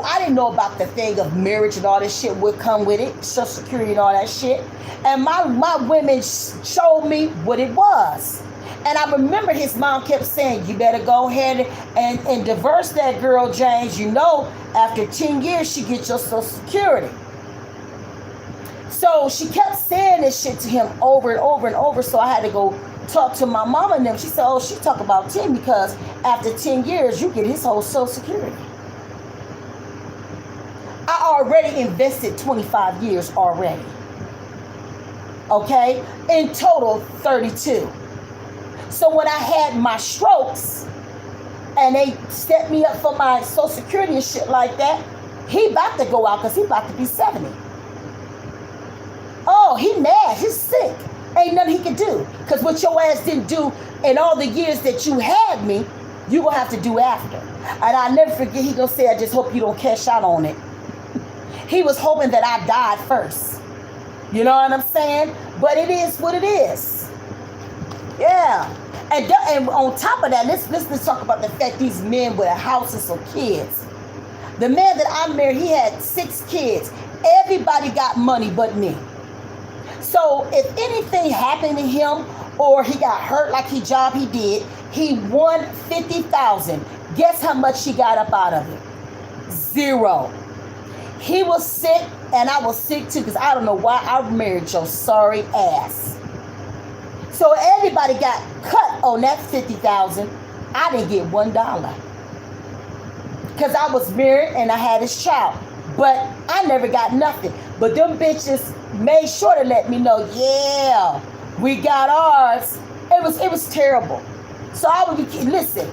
about the thing of marriage and all this shit would come with it, Social Security and all that shit. And my women showed me what it was. And I remember his mom kept saying, you better go ahead and divorce that girl, James. You know, after 10 years, she gets your Social Security. So she kept saying this shit to him over and over and over. So I had to go talk to my mama and them. She said, oh, she talk about 10 because after 10 years, you get his whole Social Security. I already invested 25 years already. Okay? In total, 32. So when I had my strokes and they set me up for my Social Security and shit like that, he about to go out because he about to be 70. Oh, he mad. He's sick. Ain't nothing he can do. Because what your ass didn't do in all the years that you had me, you going to have to do after. And I'll never forget, he going to say, I just hope you don't cash out on it. He was hoping that I died first. You know what I'm saying? But it is what it is. Yeah. And on top of that, let's talk about the fact these men with a house and some kids. The man that I married, he had 6 kids. Everybody got money but me. So if anything happened to him or he got hurt like he did, he won $50,000. Guess how much he got up out of it? 0. He was sick and I was sick too because I don't know why I married your sorry ass. So everybody got cut on that $50,000. I didn't get $1 because I was married and I had his child. But I never got nothing. But them bitches made sure to let me know, yeah, we got ours. It was terrible. So I would listen.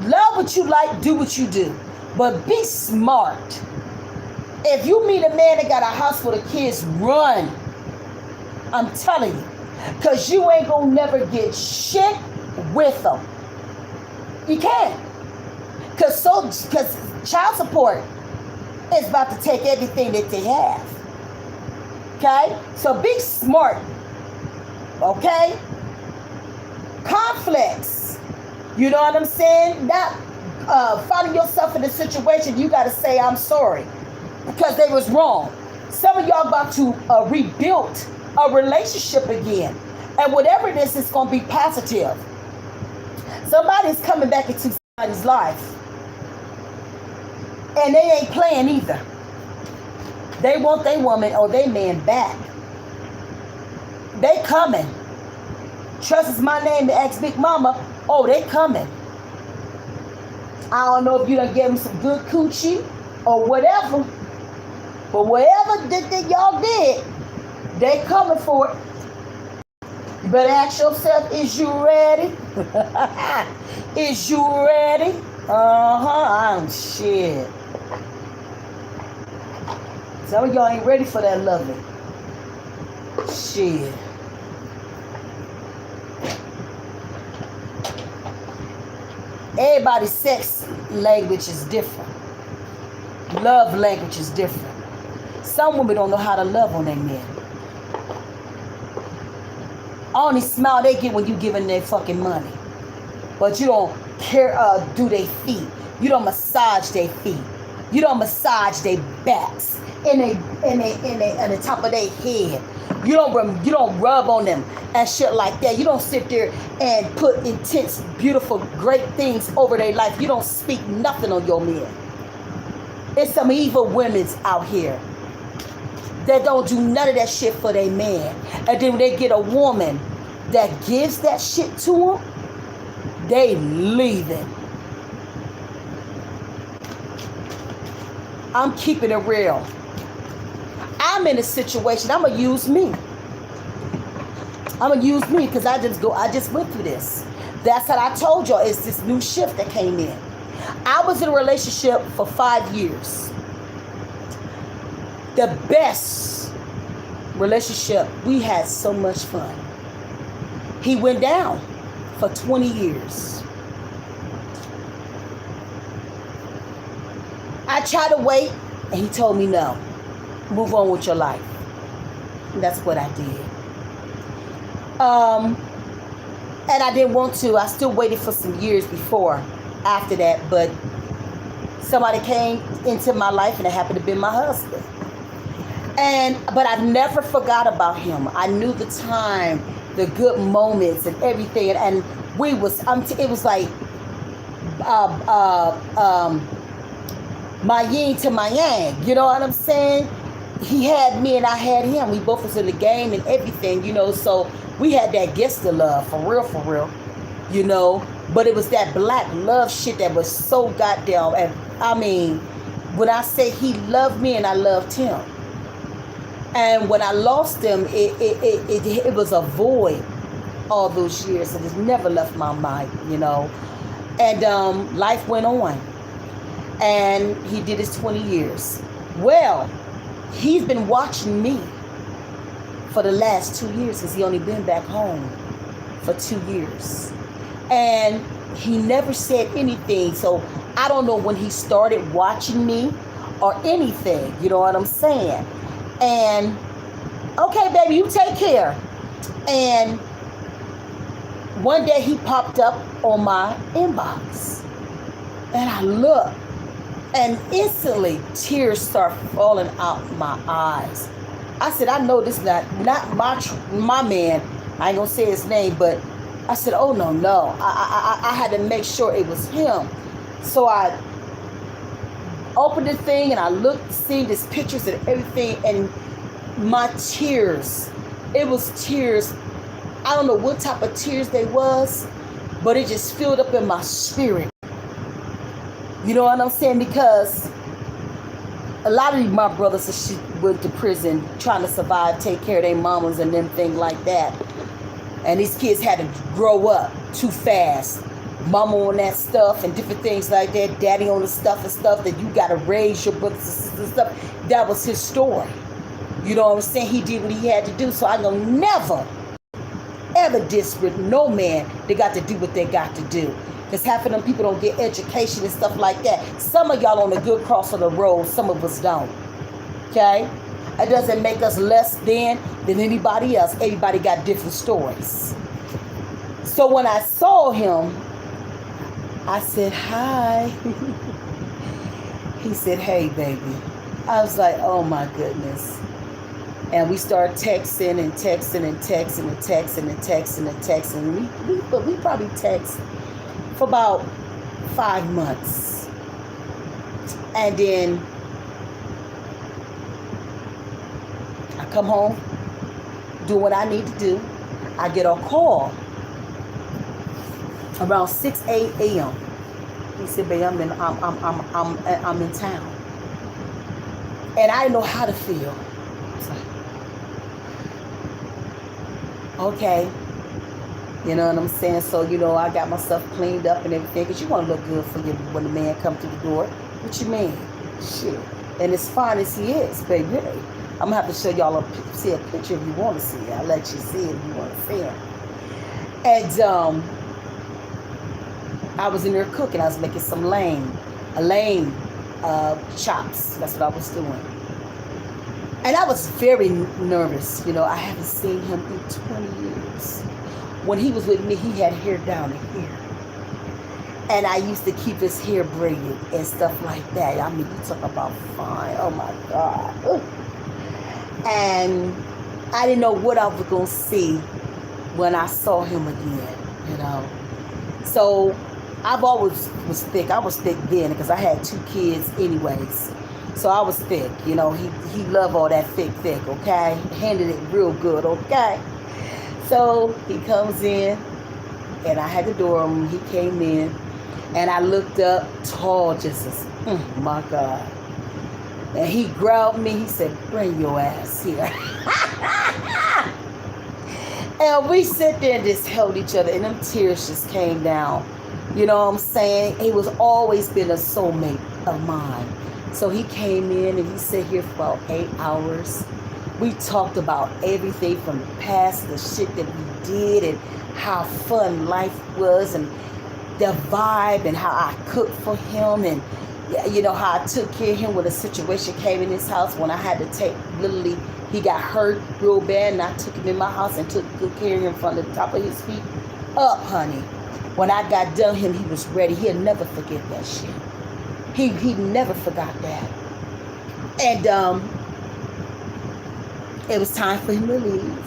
Love what you like, do what you do, but be smart. If you meet a man that got a house full of kids, run. I'm telling you. Because you ain't going to never get shit with them. You can't. Because child support is about to take everything that they have. Okay? So be smart. Okay? Conflicts. You know what I'm saying? Not finding yourself in a situation, you got to say, I'm sorry. Because they was wrong. Some of y'all about to rebuild a relationship again. And whatever it is, it's going to be positive. Somebody's coming back into somebody's life. And they ain't playing either. They want their woman or their man back. They coming. Trust is my name to ask Big Mama. Oh, they coming. I don't know if you done gave them some good coochie or whatever. But whatever that y'all did, they coming for it. You better ask yourself, is you ready? Is you ready? I'm shit. Some of y'all ain't ready for that loving. Shit. Everybody's sex language is different. Love language is different. Some women don't know how to love on their men. Only smile they get when you giving their fucking money. But you don't care, do their feet. You don't massage their feet. You don't massage their backs and the top of their head. You don't rub on them and shit like that. You don't sit there and put intense, beautiful, great things over their life. You don't speak nothing on your men. It's some evil women's out here that don't do none of that shit for their man. And then when they get a woman that gives that shit to them, they leaving. I'm keeping it real. I'm in a situation. I'm gonna use me. I'm gonna use me because I just went through this. That's what I told y'all. It's this new shift that came in. I was in a relationship for 5 years. The best relationship. We had so much fun. He went down for 20 years. I tried to wait, and he told me no. Move on with your life. And that's what I did. And I didn't want to. I still waited for some years after that, but somebody came into my life, and it happened to be my husband. But I never forgot about him. I knew the time, the good moments, and everything. And we was, it was like my yin to my yang. You know what I'm saying? He had me and I had him. We both was in the game and everything, you know. So we had that gangster love, for real, you know. But it was that black love shit that was so goddamn. And I mean, when I say he loved me and I loved him, and when I lost him, it was a void all those years. It just never left my mind, you know. And life went on, and he did his 20 years. Well, he's been watching me for the last 2 years because he only been back home for 2 years. And he never said anything. So I don't know when he started watching me or anything. You know what I'm saying? And, okay, baby, you take care. And one day he popped up on my inbox. And I looked. And instantly, tears start falling out my eyes. I said, I know this is not my man. I ain't going to say his name, but I said, oh, no. I had to make sure it was him. So I opened the thing, and I looked, seeing these pictures and everything, and my tears, it was tears. I don't know what type of tears they was, but it just filled up in my spirit. You know what I'm saying? Because a lot of my brothers went to prison trying to survive, take care of their mamas and them things like that. And these kids had to grow up too fast. Mama on that stuff and different things like that. Daddy on the stuff and stuff that you got to raise your brothers and sisters and stuff. That was his story. You know what I'm saying? He did what he had to do. So I'm going to never, ever disrespect no man. They got to do what they got to do. Because half of them people don't get education and stuff like that. Some of y'all on the good cross of the road. Some of us don't. Okay? It doesn't make us less than anybody else. Everybody got different stories. So when I saw him, I said, hi. He said, hey, baby. I was like, oh, my goodness. And we started texting and texting and texting and texting and texting and texting. We probably text for about 5 months. And then come home, do what I need to do. I get a call around 6, 8 a.m. He said, "Babe, I'm in town," and I didn't know how to feel. It's like, okay, you know what I'm saying? So, I got myself cleaned up and everything, because you want to look good for you when the man comes through the door. What you mean? Shit. And as fine as he is, baby, I'm going to have to show y'all see a picture if you want to see it. I'll let you see it if you want to see it. And I was in there cooking. I was making some lamb chops. That's what I was doing. And I was very nervous. I haven't seen him in 20 years. When he was with me, he had hair down to here. And I used to keep his hair braided and stuff like that. I mean, you talk about fine. Oh, my God. Ugh. And I didn't know what I was going to see when I saw him again, So I've always was thick. I was thick then because I had 2 kids anyways. So I was thick, He loved all that thick, okay? Handled it real good, okay? So he comes in, and I had the door on. He came in, and I looked up, tall, just as, my God. And he grabbed me. He said, "Bring your ass here." And we sit there and just held each other, and them tears just came down. You know what I'm saying? He was always been a soulmate of mine. So he came in, and he sat here for about 8 hours. We talked about everything from the past, the shit that we did, and how fun life was, and the vibe, and how I cooked for him, and how I took care of him when a situation came in his house when I had to take, literally, he got hurt real bad, and I took him in my house and took good care of him from the top of his feet up, honey. When I got done him, he was ready. He'll never forget that shit. He never forgot that. And it was time for him to leave.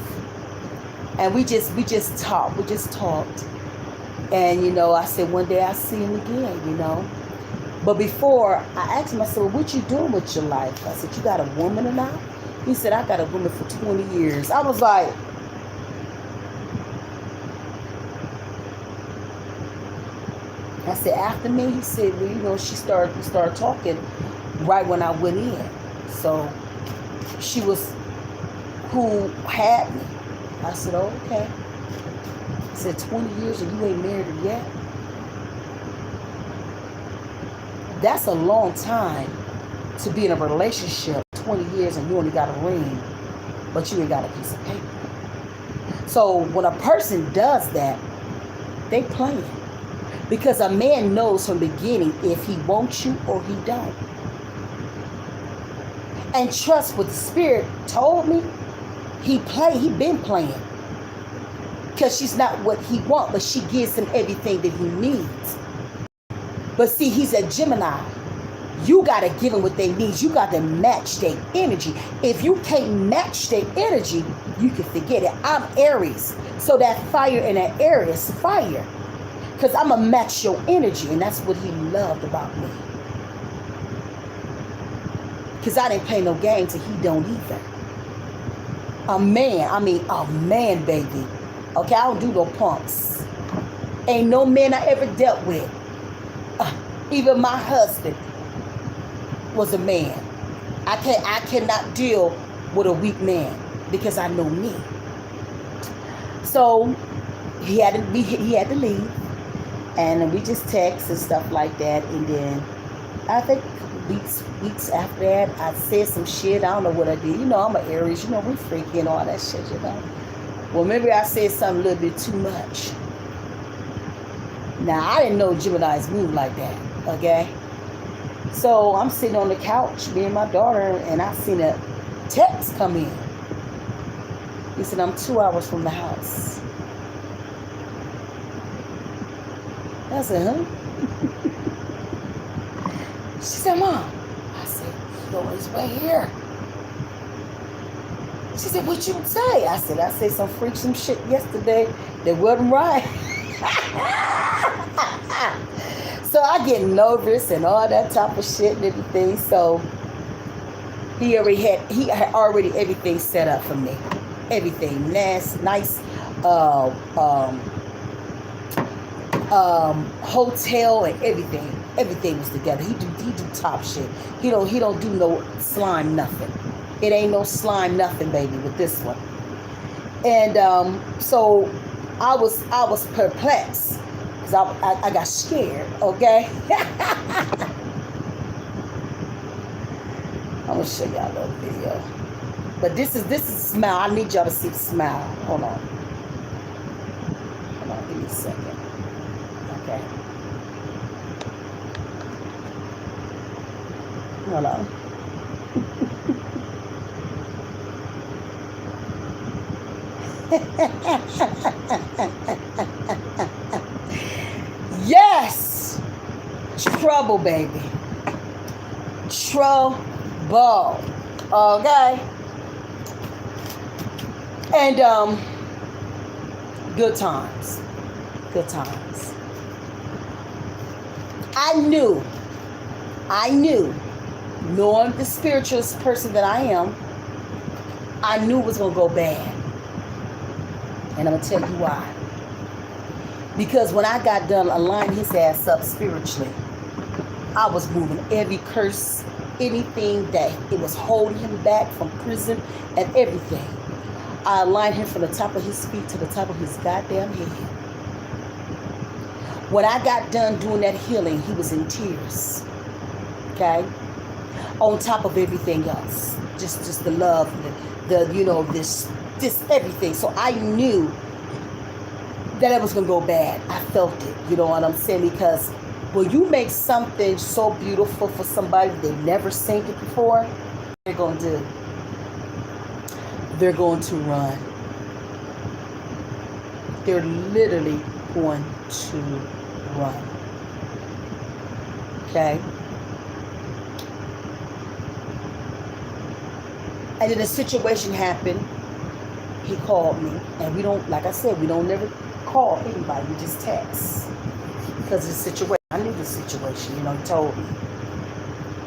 And we just talked. We just talked. And, I said, one day I'll see him again, But before, I asked him, I said, "Well, what you doing with your life?" I said, "You got a woman or not?" He said, "I got a woman for 20 years. I was like, I said, "After me?" He said, "Well, we started talking right when I went in. So she was who had me." I said, "Oh, okay." He said, 20 years and you ain't married her yet? That's a long time to be in a relationship, 20 years, and you only got a ring, but you ain't got a piece of paper. So when a person does that, they playing. Because a man knows from the beginning if he wants you or he don't. And trust what the Spirit told me, he been playing. Because she's not what he wants, but she gives him everything that he needs. But see, he's a Gemini. You got to give them what they need. You got to match their energy. If you can't match their energy, you can forget it. I'm Aries. So that fire in that area is fire. Because I'm going to match your energy. And that's what he loved about me. Because I didn't play no games and he don't either. A man, baby. Okay, I don't do no punks. Ain't no man I ever dealt with. Even my husband was a man. I cannot deal with a weak man because I know me. So he had to leave, and we just text and stuff like that. And then I think weeks after that, I said some shit. I don't know what I did. I'm an Aries. We freaky and all that shit. Well, maybe I said something a little bit too much. Now, I didn't know Geminis move like that, okay? So I'm sitting on the couch, me and my daughter, and I seen a text come in. He said, "I'm 2 hours from the house." I said, "Huh?" She said, "Mom." I said, "No, he's right here." She said, "What you say?" I said some freaksome shit yesterday that wasn't right. So I get nervous and all that type of shit and everything. So He had already everything set up for me. Everything nice, uh, um, hotel and everything. Everything was together. He do top shit. He don't do no slime nothing. It ain't no slime nothing, baby, with this one. And so I was perplexed because I got scared. Okay. I'm gonna show y'all a little video. But this is smile. I need y'all to see the smile. Hold on. Give me a second. Okay. Hold on. Yes! Trouble, baby. Trouble. Okay? And good times. Good times. I knew, knowing the spiritualist person that I am, I knew it was going to go bad. And I'm going to tell you why. Because when I got done aligning his ass up spiritually, I was moving every curse, anything that it was holding him back from prison and everything. I aligned him from the top of his feet to the top of his goddamn head. When I got done doing that healing, he was in tears. Okay? On top of everything else. Just the love, the this everything. So I knew that it was going to go bad. I felt it. You know what I'm saying? Because when you make something so beautiful for somebody they've never seen it before, they're going to do. They're going to run. They're literally going to run. Okay? And then a situation happened. He called me. And we don't, like I said, we don't never call anybody. We just text. Because of the situation. I knew the situation, he told me.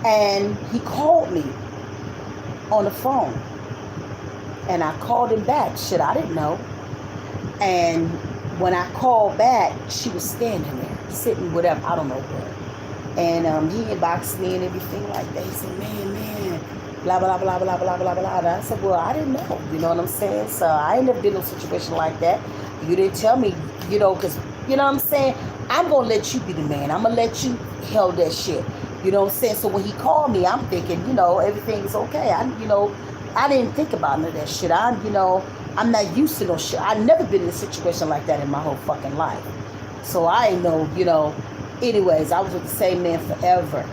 And he called me on the phone. And I called him back. Shit, I didn't know. And when I called back, she was standing there, sitting whatever, I don't know where. And he inboxed me and everything like that. He said, man, blah, blah, blah, blah, blah, blah, blah. And I said, well, I didn't know. You know what I'm saying? So I ain't never been in a situation like that. You didn't tell me, because, you know what I'm saying? I'm going to let you be the man. I'm going to let you held that shit. You know what I'm saying? So when he called me, I'm thinking, everything's okay. I didn't think about none of that shit. I'm not used to no shit. I've never been in a situation like that in my whole fucking life. So I ain't know, Anyways, I was with the same man forever.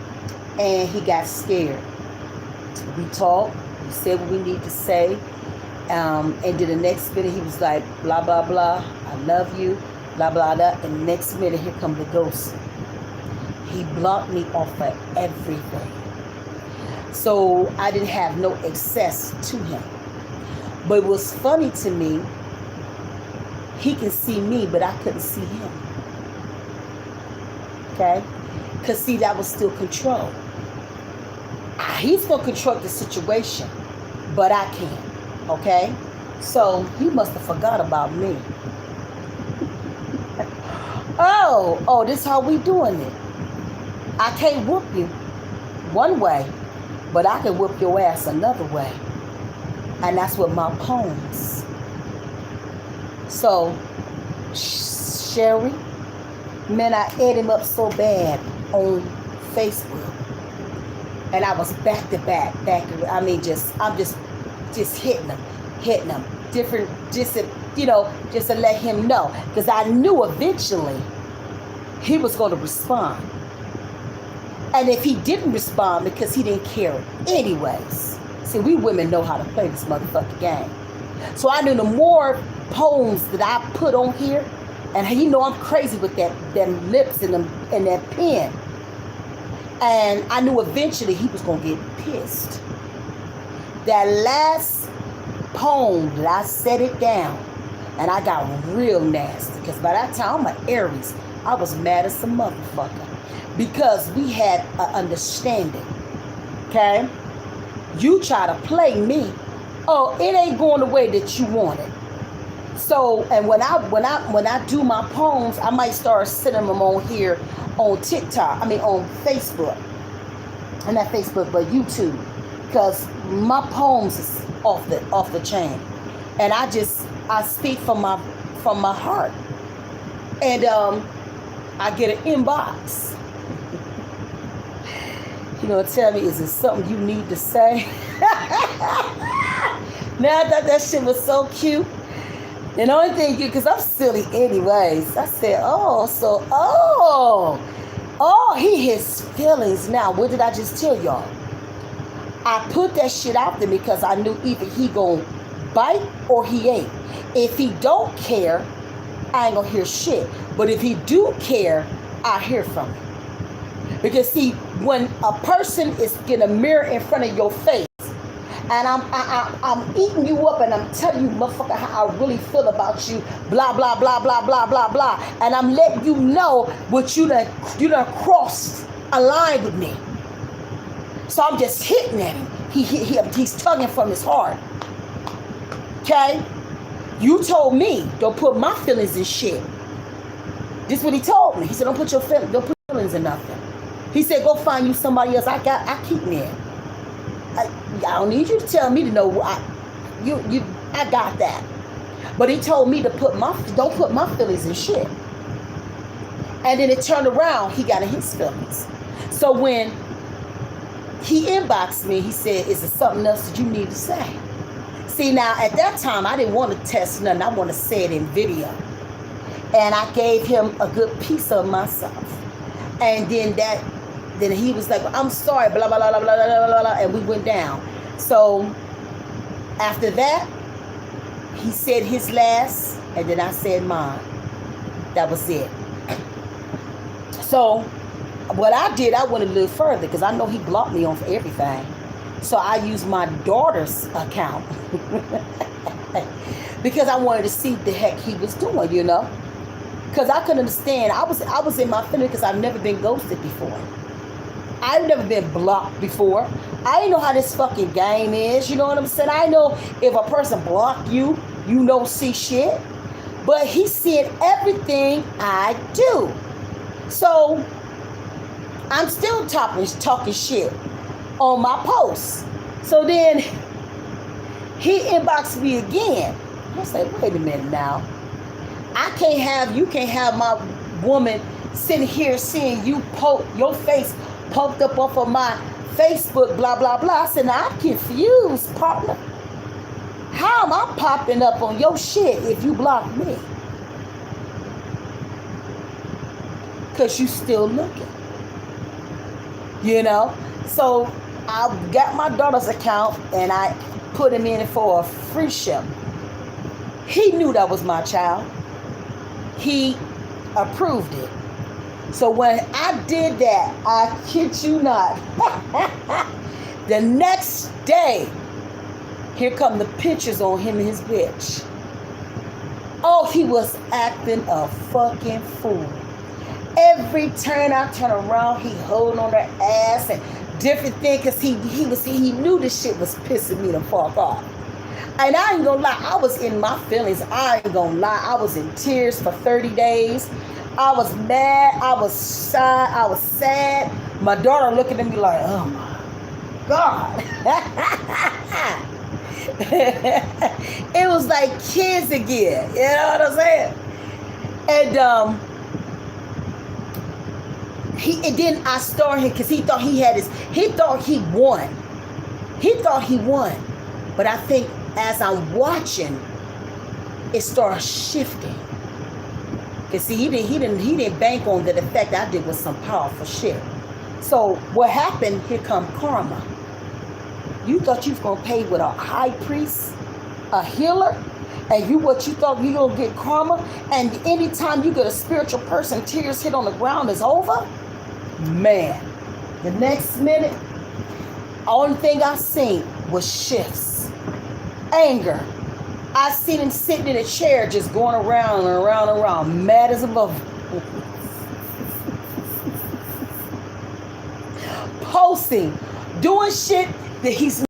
And he got scared. We talked. We said what we need to say. And then the next minute, he was like, blah, blah, blah. I love you. Blah, blah, blah. And the next minute, here come the ghost. He blocked me off of everything. So I didn't have no access to him. But it was funny to me. He can see me, but I couldn't see him. Okay? Because see, that was still control. He's going to control the situation, but I can't. Okay? So he must have forgot about me. Oh, this is how we doing it. I can't whoop you one way, but I can whoop your ass another way. And that's with my poems. So, Sherry, man, I ate him up so bad on Facebook. And I was back to back. I'm just hitting him. Different, just to let him know. Because I knew eventually he was going to respond. And if he didn't respond because he didn't care anyways. See, we women know how to play this motherfucking game. So I knew the more poems that I put on here, and I'm crazy with them lips and that pen. And I knew eventually he was going to get pissed. That last poem that I set it down, and I got real nasty. Because by that time, I'm an Aries. I was mad as a motherfucker. Because we had an understanding. Okay? You try to play me. Oh, it ain't going the way that you want it. So, and when I do my poems, I might start sending them on here on TikTok. I mean on Facebook. And not Facebook, but YouTube. Because my poems is off the chain. And I speak from my heart. And I get an inbox. Tell me, is it something you need to say? Now I thought that shit was so cute. And the only thing, because I'm silly anyways, I said, he has feelings now. What did I just tell y'all? I put that shit out there because I knew either he gonna bite or he ain't. If he don't care, I ain't gonna hear shit. But if he do care, I hear from him. Because see, when a person is in a mirror in front of your face, and I'm eating you up and I'm telling you, motherfucker, how I really feel about you, blah, blah, blah, blah, blah, blah, blah. And I'm letting you know what you done crossed a line with me. So I'm just hitting at him. He's tugging from his heart. Okay? You told me, don't put my feelings in shit. This is what he told me. He said, don't put feelings in nothing. He said, go find you somebody else. I keep me in. I don't need you to tell me to know. I got that. But he told me to don't put my feelings in shit. And then it turned around, he got in his feelings. So when he inboxed me, he said, is there something else that you need to say? See, now at that time, I didn't want to test nothing. I want to say it in video. And I gave him a good piece of myself. And then he was like, I'm sorry, blah, blah, blah, blah, blah, blah, blah, and we went down. So after that, he said his last, and then I said mine. That was it. So what I did, I went a little further because I know he blocked me on for everything. So I used my daughter's account because I wanted to see what the heck he was doing, Because I couldn't understand. I was in my feelings because I've never been ghosted before. I've never been blocked before. I didn't know how this fucking game is. You know what I'm saying? I know if a person block you, you don't see shit. But he's seeing everything I do. So I'm still talking shit on my posts. So then he inboxed me again. I said, wait a minute now. You can't have my woman sitting here seeing you your face poked up off of my Facebook, blah, blah, blah. I said, now I'm confused, partner. How am I popping up on your shit if you block me? Because you still looking. So I got my daughter's account and I put him in for a free ship. He knew that was my child. He approved it. So when I did that, I kid you not, the next day, here come the pictures on him and his bitch. Oh, he was acting a fucking fool. Every turn I turn around, he holding on her ass and different things because he knew this shit was pissing me the fuck off. And I ain't gonna lie, I was in my feelings. I ain't gonna lie, I was in tears for 30 days. I was mad, I was shy, I was sad. My daughter looking at me like, oh my God. It was like kids again, you know what I'm saying? And then I started because he thought he won. But I think as I'm watching, it started shifting. Cause see, he didn't bank on that the fact I did was some powerful shit. So what happened? Here come karma. You thought you was gonna pay with a high priest, a healer, and you thought you gonna get karma, and anytime you get a spiritual person, tears hit on the ground is over. Man, the next minute, only thing I seen was shifts, anger. I seen him sitting in a chair just going around and around and around, mad as a mother. Posting, doing shit that he's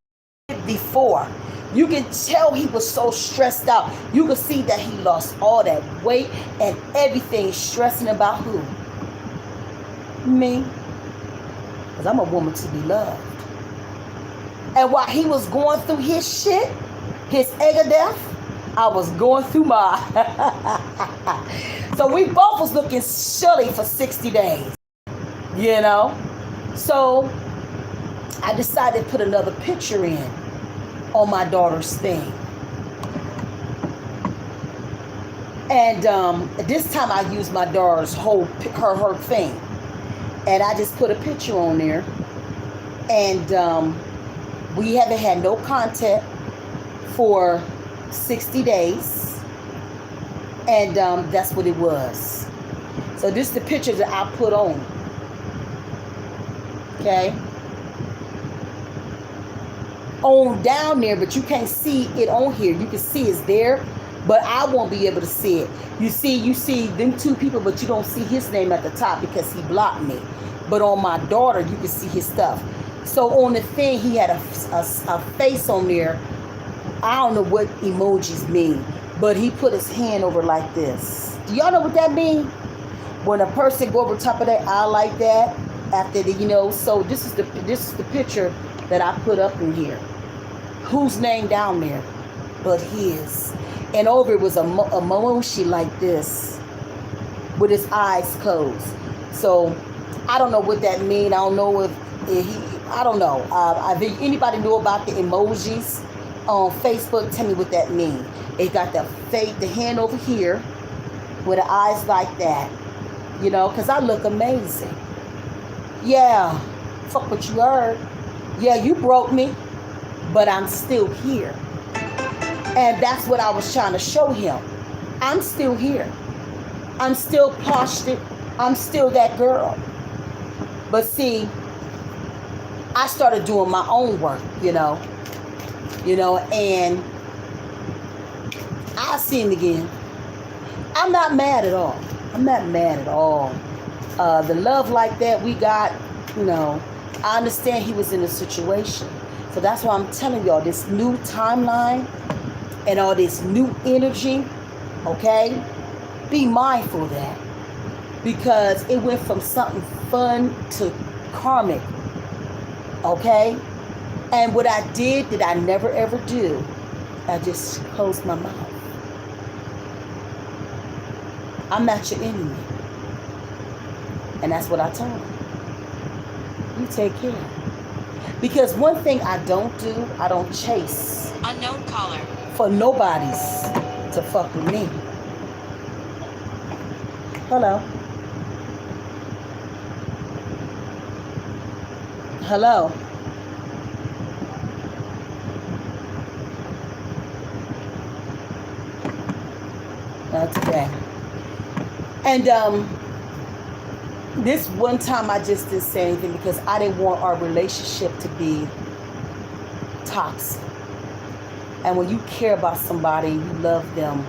before. You can tell he was so stressed out. You can see that he lost all that weight and everything, stressing about who? Me. Because I'm a woman to be loved. And while he was going through his shit, his egg of death, I was going through my. So we both was looking silly for 60 days. You know? So I decided to put another picture in on my daughter's thing. And this time I used my daughter's whole her thing. And I just put a picture on there. And we haven't had no contact for 60 days. And that's what it was. So this is the picture that I put on. Okay? On down there, but you can't see it on here. You can see it's there, but I won't be able to see it. You see them two people, but you don't see his name at the top because he blocked me. But on my daughter, you can see his stuff. So on the thing, he had a face on there. I don't know what emojis mean, but he put his hand over like this. Do y'all know what that means? When a person go over top of their eye like that, after the, you know. So this is the picture that I put up in here. Whose name down there but his? And over it was a emoji like this with his eyes closed. So I don't know what that means. I don't know if I don't know. If anybody know about the emojis on Facebook, tell me what that means. It got the hand over here with the eyes like that. You know, because I look amazing. Yeah, fuck what you heard. Yeah, you broke me, but I'm still here. And that's what I was trying to show him. I'm still here. I'm still postured. I'm still that girl. But see, I started doing my own work, you know, and I'll see him again. I'm not mad at all. I'm not mad at all. The love like that we got, you know, I understand he was in a situation. So that's why I'm telling y'all this new timeline and all this new energy, okay? Be mindful of that. Because it went from something fun to karmic, okay? And what I did that I never ever do, I just closed my mouth. I'm not your enemy. And that's what I told him. You take care. Because one thing I don't do, I don't chase. Unknown caller. For nobody's to fuck with me. Hello. Hello. Not today. And this one time I just didn't say anything because I didn't want our relationship to be toxic. And when you care about somebody and you love them,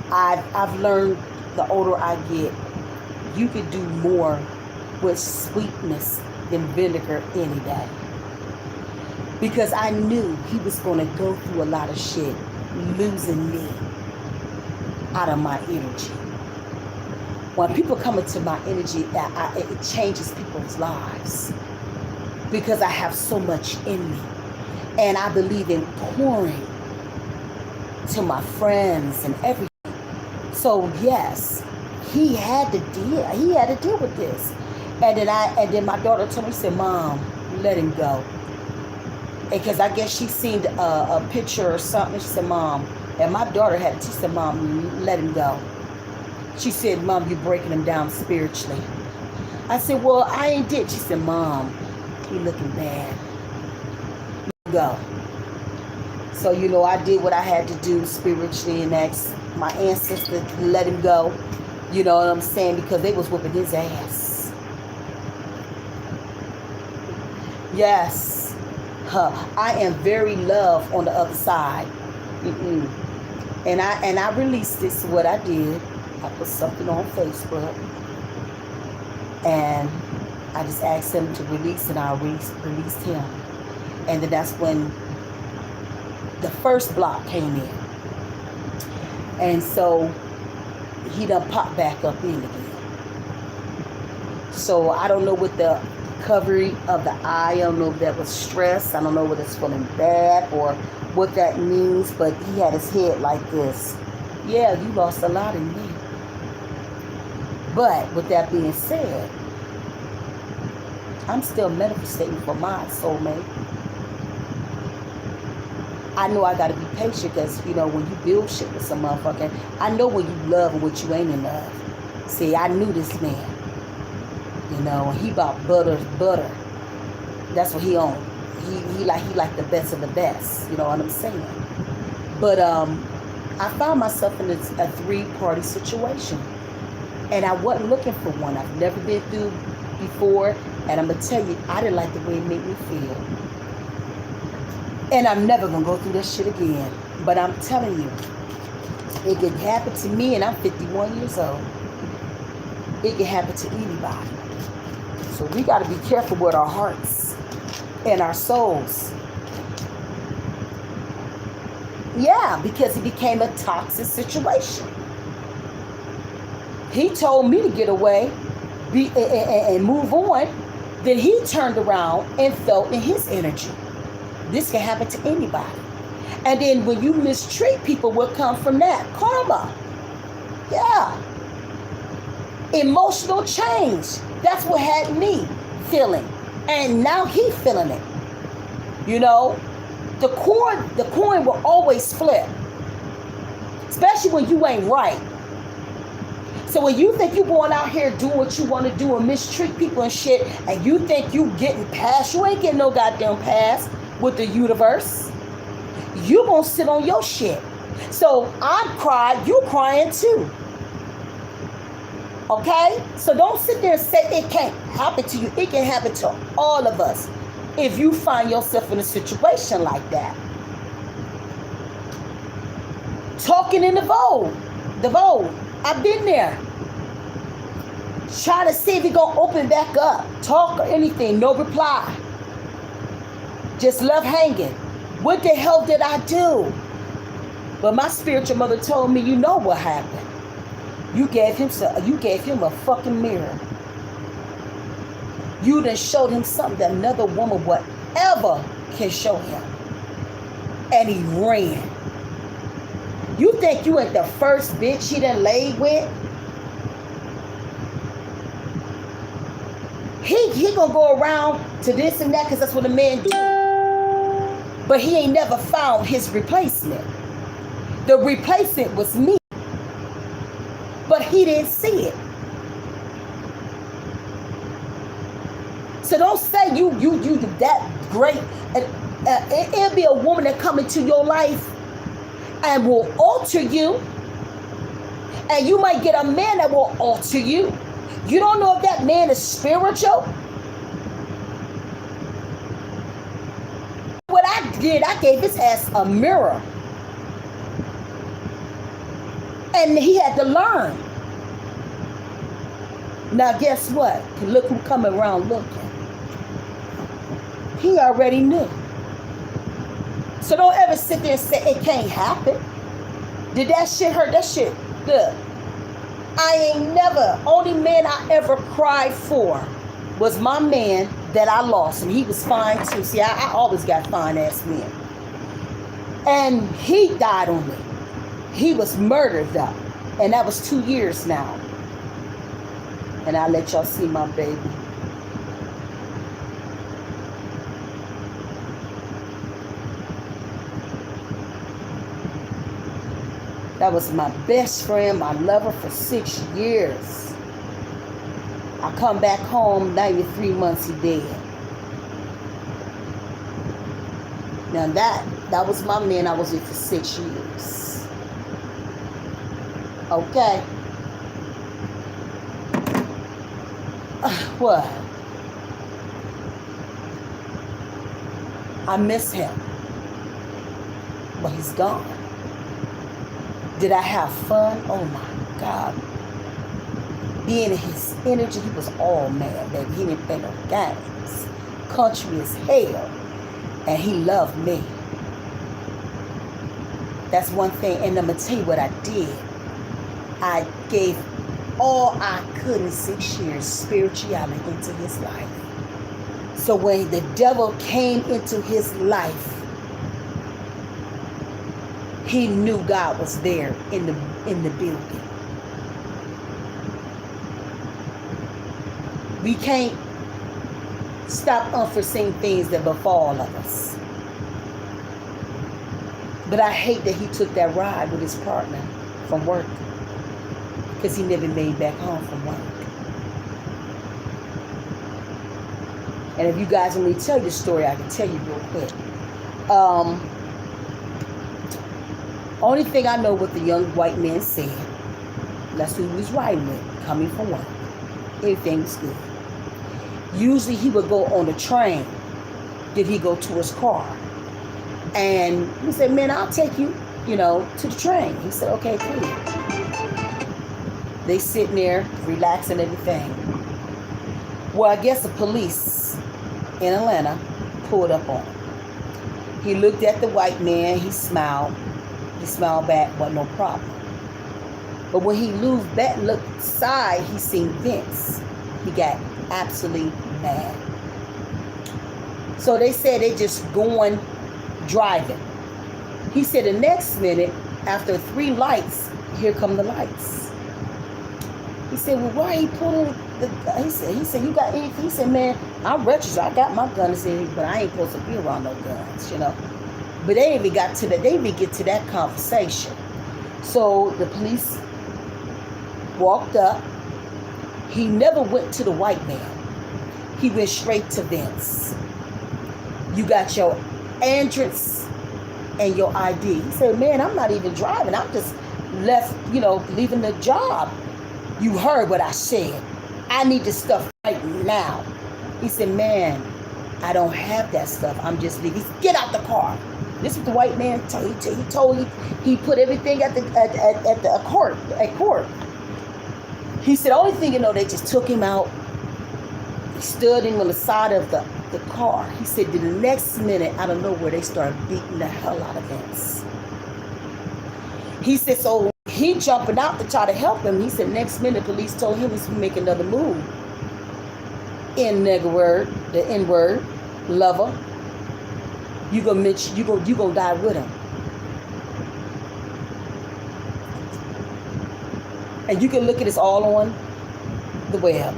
I've learned the older I get, you could do more with sweetness than vinegar any day. Because I knew he was going to go through a lot of shit, losing me out of my energy. When people come into my energy, it changes people's lives. Because I have so much in me. And I believe in pouring to my friends and everything. So yes, he had to deal with this. And then my daughter told me, she said, Mom, let him go. Because I guess she seen a picture or something. She said, Mom, and my daughter she said, Mom, let him go. She said, Mom, you're breaking him down spiritually. I said, well, I ain't did. She said, Mom, he looking bad. Let him go. So, you know, I did what I had to do spiritually and asked my ancestors to let him go. You know what I'm saying? Because they was whooping his ass. Yes. I am very loved on the other side. And I released this, what I did. I put something on Facebook. And I just asked him to release, and I released him. And then that's when the first block came in. And so he done popped back up in again. So I don't know what the recovery of the eye, I don't know if that was stress. I don't know whether it's feeling bad or what that means, but he had his head like this. Yeah, you lost a lot in me. But with that being said, I'm still manifesting for my soulmate. I know I got to be patient because, you know, when you build shit with some motherfucker, I know when you love and what you ain't in love. See, I knew this man. You know, he bought butter. That's what he owned. He like the best of the best. You know what I'm saying? But I found myself in a 3-party situation. And I wasn't looking for one. I've never been through before. And I'm going to tell you, I didn't like the way it made me feel. And I'm never going to go through that shit again. But I'm telling you, it can happen to me, and I'm 51 years old. It can happen to anybody. So we got to be careful with our hearts and our souls. Yeah, because it became a toxic situation. He told me to get away and move on. Then he turned around and felt in his energy. This can happen to anybody. And then when you mistreat people, what comes from that? Karma. Yeah. Emotional change. That's what had me feeling. And now he feeling it. You know, the coin will always flip. Especially when you ain't right. So when you think you're going out here doing what you want to do and mistreat people and shit, and you think you getting past, you ain't getting no goddamn pass with the universe. You gonna sit on your shit. So I'm crying, you crying too. Okay? So don't sit there and say it can't happen to you. It can happen to all of us if you find yourself in a situation like that. Talking in the void. I've been there. Trying to see if it gonna open back up. Talk or anything. No reply. Just left hanging. What the hell did I do? But my spiritual mother told me, you know what happened. You gave him a fucking mirror. You done showed him something that another woman would ever can show him. And he ran. You think you ain't the first bitch he done laid with? He gonna go around to this and that because that's what a man do. But he ain't never found his replacement. The replacement was me. But he didn't see it. So don't say you that great. It'll be a woman that come into your life and will alter you. And you might get a man that will alter you. You don't know if that man is spiritual. What I did, I gave his ass a mirror. And he had to learn. Now guess what? Look who coming around looking. He already knew. So don't ever sit there and say it can't happen. Did that shit hurt? That shit, look. I ain't never, only man I ever cried for was my man that I lost. And he was fine too. See, I always got fine ass men. And he died on me. He was murdered though. And that was 2 years now. And I'll let y'all see my baby. That was my best friend, my lover for 6 years. I come back home, 93 months he dead. Now that was my man I was with for 6 years. Okay. What? I miss him. But he's gone. Did I have fun? Oh my God. Being in his energy, he was all mad, baby. He didn't play no games. Country as hell. And he loved me. That's one thing. And I'm going to tell you what I did. I gave all I could in 6 years spirituality into his life. So when the devil came into his life, he knew God was there in the building. We can't stop unforeseen things that befall of us. But I hate that he took that ride with his partner from work, because he never made back home from work. And if you guys want me to tell you the story, I can tell you real quick. Only thing I know what the young white man said, that's who he was riding with, coming from work. Everything was good. Usually he would go on the train. Did he go to his car? And he said, man, I'll take you, to the train. He said, okay, cool. They sitting there, relaxing everything. Well, I guess the police in Atlanta pulled up on him. He looked at the white man, he smiled. He smiled back, wasn't no problem. But when he looked back, looked aside, he seen Vince. He got absolutely mad. So they said they just going driving. He said the next minute, after 3 lights, here come the lights. He said, well, why he pulling he said, you got anything? He said, man, I'm registered. I got my gun. He said, but I ain't supposed to be around no guns, But they didn't even get to that conversation. So the police walked up. He never went to the white man. He went straight to Vince. You got your entrance and your ID. He said, man, I'm not even driving. I'm just left, leaving the job. You heard what I said. I need the stuff right now. He said, man, I don't have that stuff. I'm just leaving. He said, get out the car. This is what the white man told. He put everything at court. He said, only thing they just took him out. He stood him on the side of the car. He said, the next minute, out of nowhere, they started beating the hell out of Vince. He said, so he jumping out to try to help him. He said, next minute, police told him he's to make another move. Nigger word, the N-word, lover. You gonna die with him. And you can look at this all on the web.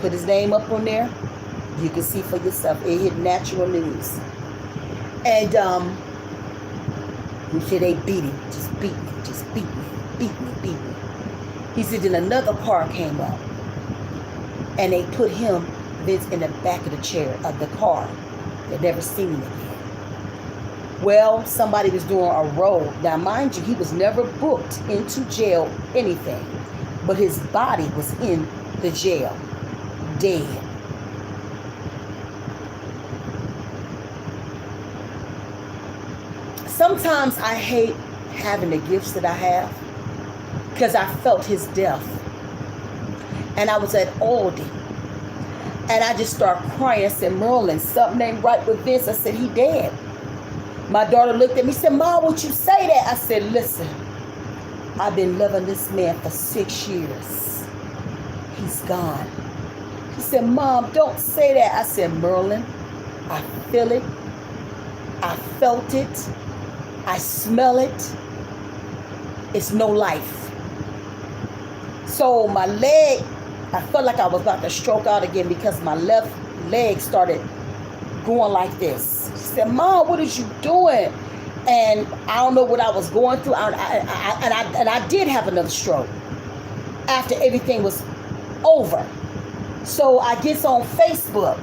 Put his name up on there. You can see for yourself. It hit Natural News. And he said they beat him. Just beat me. He said then another car came up. And they put him, Vince, in the back of the chair of the car. They never seen him again. Well, somebody was doing a roll. Now, mind you, he was never booked into jail, anything. But his body was in the jail, dead. Sometimes I hate having the gifts that I have because I felt his death. And I was at Aldi. And I just started crying. I said, Merlin, something ain't right with Vince. I said, he dead. My daughter looked at me and said, Mom, would you say that? I said, listen, I've been loving this man for 6 years. He's gone. He said, Mom, don't say that. I said, Merlin, I feel it. I felt it. I smell it. It's no life. So my leg, I felt like I was about to stroke out again because my left leg started going like this. She said, Mom, what is you doing? And I don't know what I was going through. And I did have another stroke after everything was over. So I get on Facebook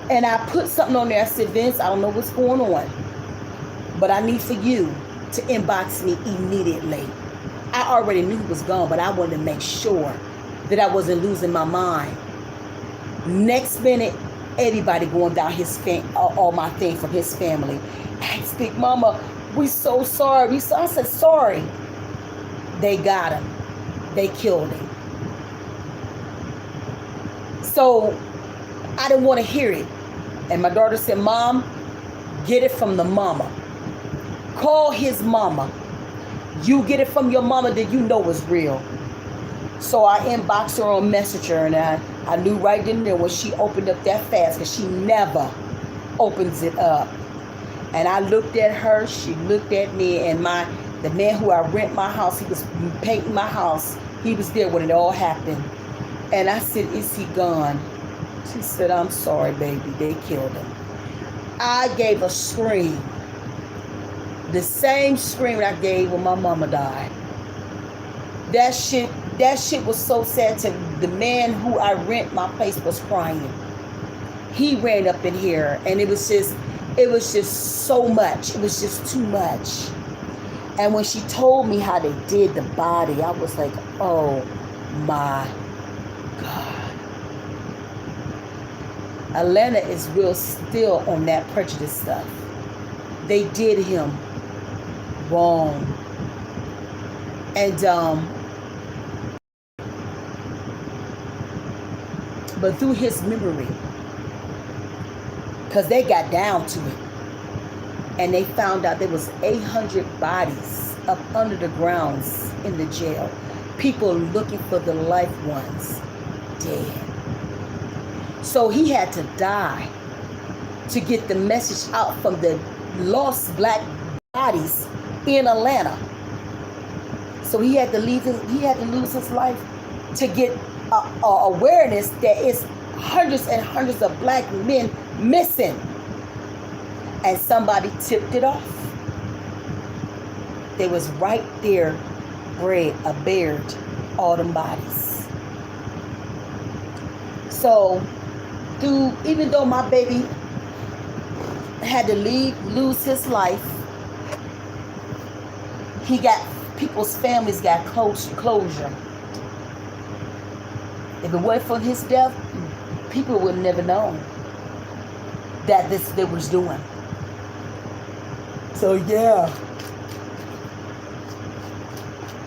and I put something on there. I said, Vince, I don't know what's going on, but I need for you to inbox me immediately. I already knew he was gone, but I wanted to make sure that I wasn't losing my mind. Next minute, everybody going down all my thing from his family. I speak, Mama, we so sorry. I said, sorry. They got him. They killed him. So I didn't want to hear it. And my daughter said, Mom, Get it from the mama. Call his mama. You get it from your mama, then you know it's real. So I inboxed her on Messenger, and I knew right then and there when she opened up that fast, because she never opens it up. And I looked at her, she looked at me, and the man who I rent my house, he was painting my house. He was there when it all happened. And I said, is he gone? She said, I'm sorry, baby, they killed him. I gave a scream. The same scream I gave when my mama died. That shit was so sad. To the man who I rent my place was crying. He ran up in here, and it was just so much. It was just too much. And when she told me how they did the body, I was like, oh my God. Atlanta is real still on that prejudice stuff. They did him wrong. And but through his memory, because they got down to it, and they found out there was 800 bodies up under the grounds in the jail. People looking for the life ones dead. So he had to die to get the message out from the lost black bodies in Atlanta. So he had to lose his life to get awareness that it's hundreds and hundreds of black men missing. And somebody tipped it off. They was right there, buried all them bodies. So, even though my baby had to lose his life, people's families got closure. If it wasn't for his death, people would have never known that they was doing. So yeah,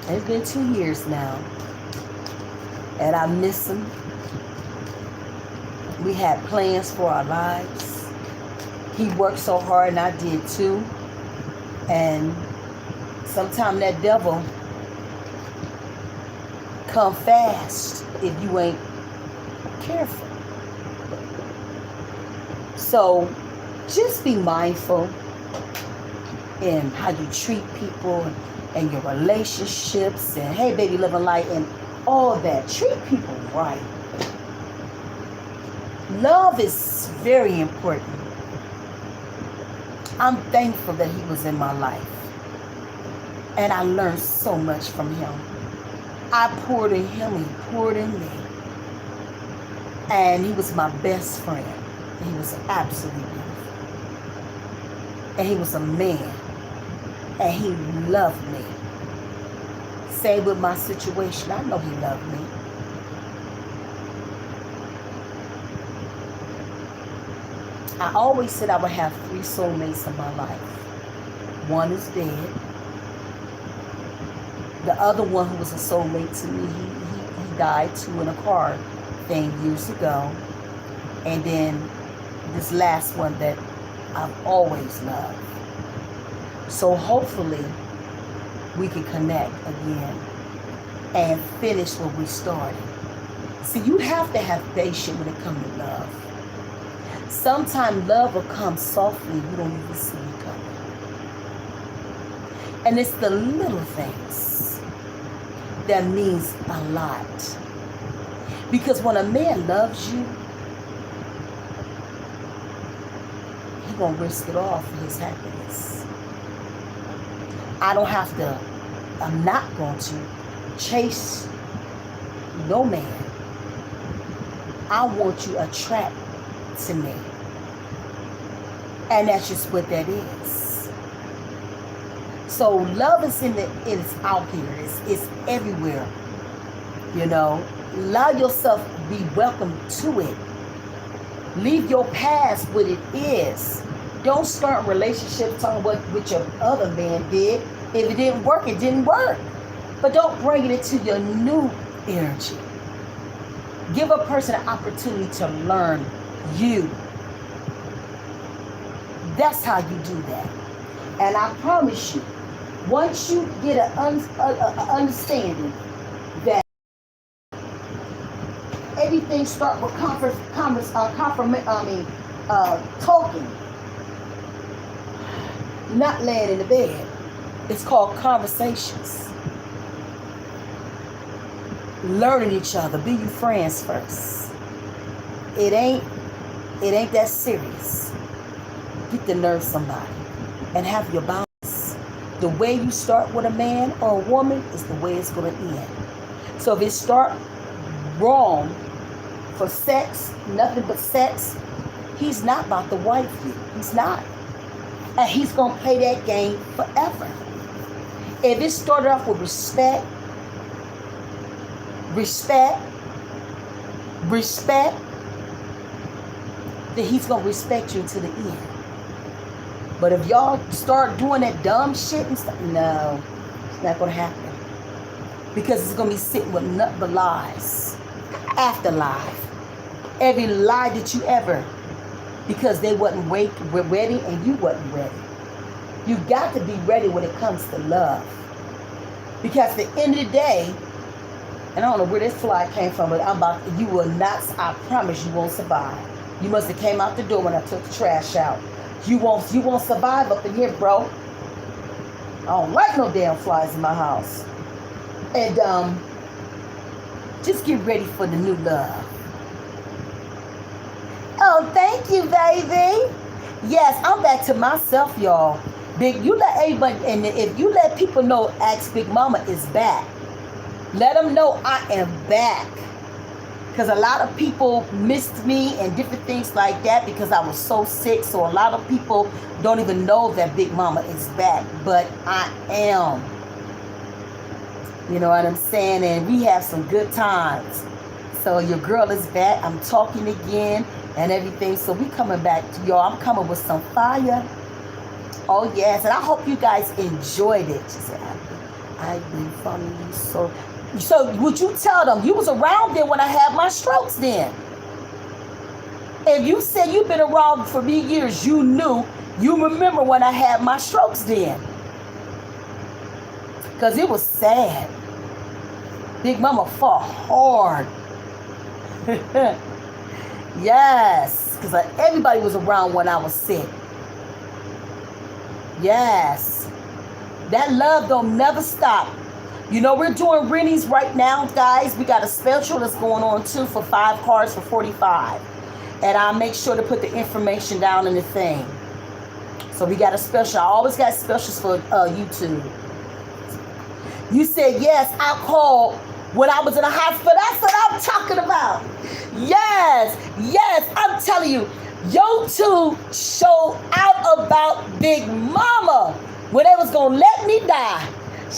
it's been 2 years now, and I miss him. We had plans for our lives. He worked so hard, and I did too. And sometimes that devil come fast if you ain't careful. So just be mindful in how you treat people and your relationships, and hey baby, living light and all that. Treat people right. Love is very important. I'm thankful that he was in my life, and I learned so much from him. I poured in him, he poured in me. And he was my best friend. He was absolutely beautiful. And he was a man. And he loved me. Same with my situation. I know he loved me. I always said I would have 3 soulmates in my life. One is dead. The other one who was a soulmate to me, he died too in a car thing years ago. And then this last one that I've always loved. So hopefully we can connect again and finish what we started. See, you have to have patience when it comes to love. Sometimes love will come softly, you don't even see it coming. And it's the little things that means a lot. Because when a man loves you, he's going to risk it all for his happiness. I'm not going to chase no man. I want you attracted to me. And that's just what that is. So love is it's out here. It's everywhere. You know, allow yourself to be welcome to it. Leave your past what it is. Don't start relationships talking what your other man did. If it didn't work, it didn't work. But don't bring it into your new energy. Give a person an opportunity to learn you. That's how you do that. And I promise you, once you get an understanding that everything starts with talking, not laying in the bed. It's called conversations. Learning each other. Be your friends first. It ain't that serious. Get to know somebody and have your boundaries. The way you start with a man or a woman is the way it's going to end. So if it start wrong for sex, nothing but sex, he's not about to wife you. He's not. And he's going to play that game forever. If it started off with respect, then he's going to respect you to the end. But if y'all start doing that dumb shit and stuff, no, it's not going to happen. Because it's going to be sitting with nothing but lies. After life. Every lie that you ever, because they wasn't ready and you wasn't ready. You got to be ready when it comes to love. Because at the end of the day, and I don't know where this fly came from, but you will not, I promise you won't survive. You must have came out the door when I took the trash out. You won't survive up in here, bro. I don't like no damn flies in my house. And just get ready for the new love. Oh, thank you, baby. Yes, I'm back to myself, y'all. You let everybody, and if you let people know, Ask Big Mama is back. Let them know I am back. Because a lot of people missed me and different things like that because I was so sick. So a lot of people don't even know that Big Mama is back. But I am. You know what I'm saying? And we have some good times. So your girl is back. I'm talking again and everything. So we coming back to y'all. I'm coming with some fire. Oh, yes. And I hope you guys enjoyed it. She said, I've been following you so... So would you tell them you was around there when I had my strokes then? If you said you've been around for me years, you remember when I had my strokes then. Because it was sad. Big Mama fought hard. Yes. Because everybody was around when I was sick. Yes. That love don't never stop. You know, we're doing readings right now, guys. We got a special that's going on, too, for 5 cards for $45. And I'll make sure to put the information down in the thing. So we got a special. I always got specials for YouTube. You said, yes, I called when I was in the hospital. That's what I'm talking about. Yes, I'm telling you. YouTube showed out about Big Mama when they was going to let me die.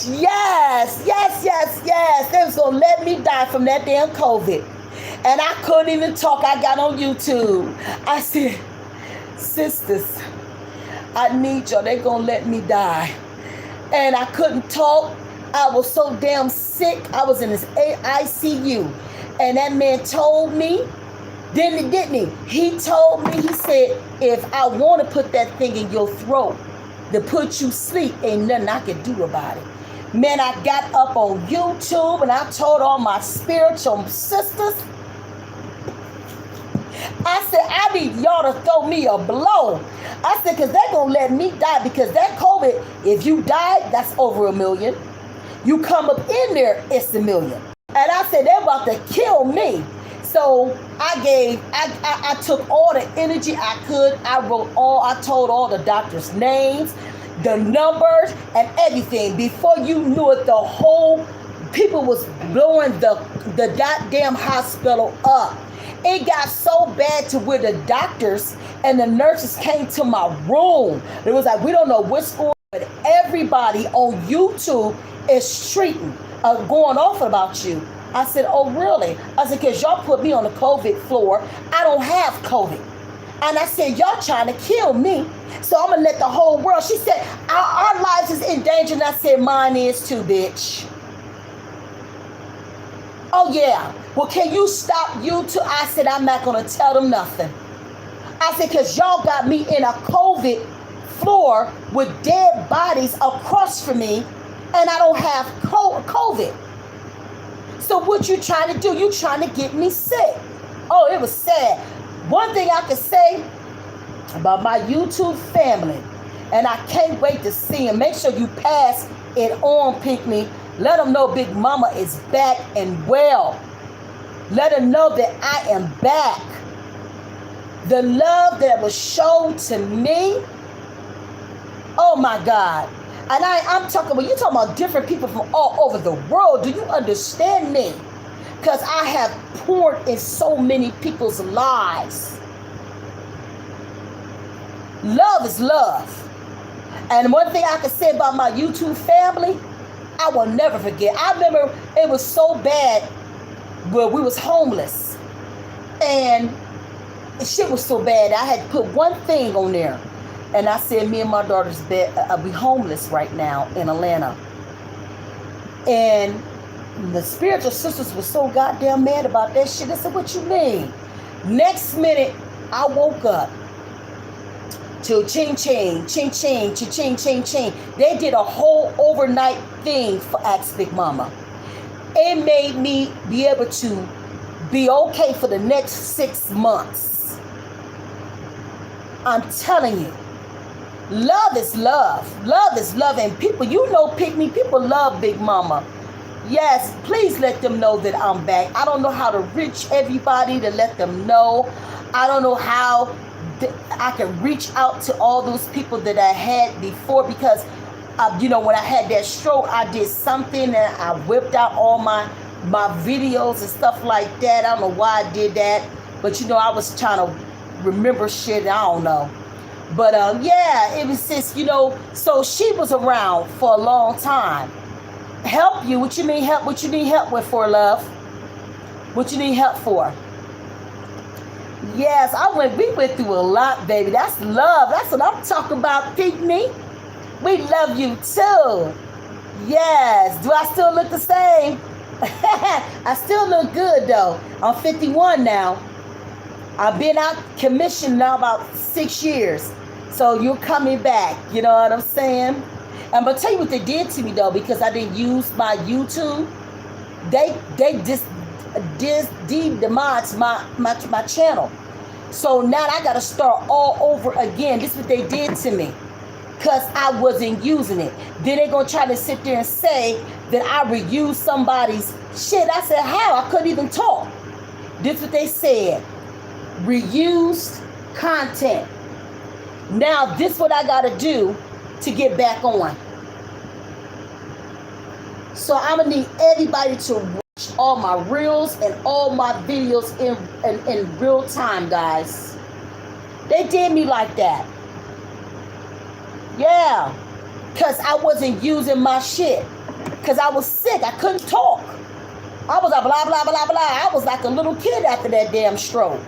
Yes. They was going to let me die from that damn COVID. And I couldn't even talk. I got on YouTube. I said, sisters, I need y'all. They're going to let me die. And I couldn't talk. I was so damn sick. I was in this ICU. And that man told me, didn't he? He told me, he said, if I want to put that thing in your throat to put you sleep, ain't nothing I can do about it. Man, I got up on YouTube and I told all my spiritual sisters, I said, I need y'all to throw me a blow. I said, because they're going to let me die because that COVID, if you die, that's over 1 million. You come up in there, it's 1 million. And I said, they're about to kill me. So I took all the energy I could. I told all the doctors' names, the numbers, and everything. Before you knew it, the whole people was blowing the goddamn hospital up. It got so bad to where the doctors and the nurses came to my room. It was like, we don't know what's going on, but everybody on YouTube is going off about you. I said, oh, really? I said, because y'all put me on the COVID floor. I don't have COVID. And I said, y'all trying to kill me. So I'm going to let the whole world. She said, our lives is in danger. And I said, mine is too, bitch. Oh, yeah. Well, can you stop YouTube? I said, I'm not going to tell them nothing. I said, because y'all got me in a COVID floor with dead bodies across from me, and I don't have COVID. So what you trying to do? You trying to get me sick. Oh, it was sad. One thing I could say about my YouTube family, and I can't wait to see them. Make sure you pass it on, Pinkney. Let them know Big Mama is back and well. Let them know that I am back. The love that was shown to me, oh my God. And I'm talking about, you're talking about different people from all over the world. Do you understand me? Because I have poured in so many people's lives. Love is love. And one thing I can say about my YouTube family, I will never forget. I remember it was so bad where we was homeless. And shit was so bad, I had to put one thing on there. And I said, me and my daughter's bed, we homeless right now in Atlanta. And the spiritual sisters were so goddamn mad about that shit. I said, what you mean? Next minute, I woke up to ching ching, ching ching, ching ching ching. They did a whole overnight thing for Ask Big Mama. It made me be able to be okay for the next 6 months. I'm telling you. Love is love. Love is love. And people, you know, Pinkney, people love Big Mama. Yes, please let them know that I'm back. I don't know how to reach everybody to let them know. I don't know how I can reach out to all those people that I had before, because, you know, when I had that stroke, I did something and I whipped out all my videos and stuff like that. I don't know why I did that. But, you know, I was trying to remember shit. I don't know. But yeah, it was just, you know, so she was around for a long time. Help you? What you mean help? What you need help with for, love? What you need help for? Yes, we went through a lot, baby. That's love. That's what I'm talking about, Pinkney. We love you too. Yes. Do I still look the same? I still look good though. I'm 51 now. I've been out commissioned now about 6 years. So you're coming back. You know what I'm saying? I'm going to tell you what they did to me, though, because I didn't use my YouTube. They demonetized my channel. So now I got to start all over again. This is what they did to me, because I wasn't using it. Then they're going to try to sit there and say that I reused somebody's shit. I said, how? I couldn't even talk. This is what they said. Reused content. Now this is what I got to do to get back on. So I'm gonna need everybody to watch all my reels and all my videos in real time, guys. They did me like that. Yeah, because I wasn't using my shit, because I was sick. I couldn't talk. I was like blah blah blah blah. I was like a little kid after that damn stroke.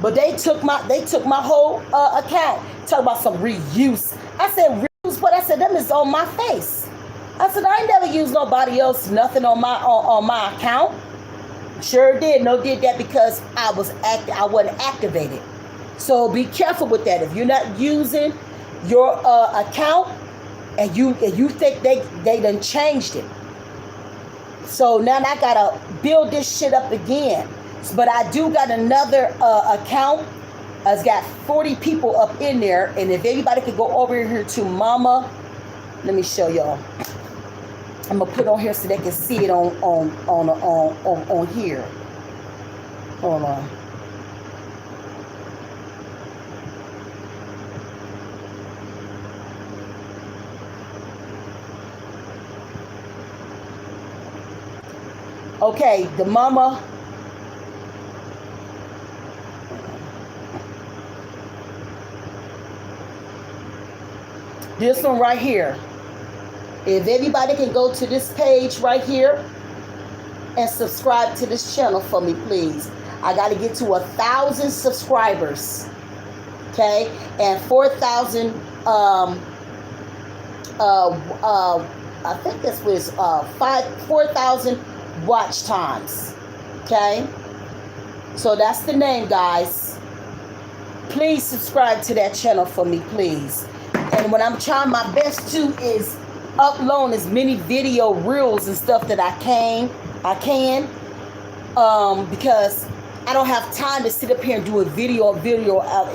But they took my whole account. Talk about some reuse. I said reuse, but I said them is on my face. I said I ain't never used nobody else nothing on my account. Sure did. No, did that because I wasn't activated. So be careful with that. If you're not using your account and you think they done changed it. So now I gotta build this shit up again. But I do got another account. It's got 40 people up in there. And if anybody could go over here to Mama, let me show y'all. I'm gonna put on here so they can see it on here. Hold on. Okay, the Mama. This one right here. If everybody can go to this page right here and subscribe to this channel for me, please. I got to get to 1,000 subscribers. Okay? And 4,000, I think this was 4,000 watch times. Okay? So that's the name, guys. Please subscribe to that channel for me, please. And what I'm trying my best to is upload as many video reels and stuff that I can, because I don't have time to sit up here and do a video,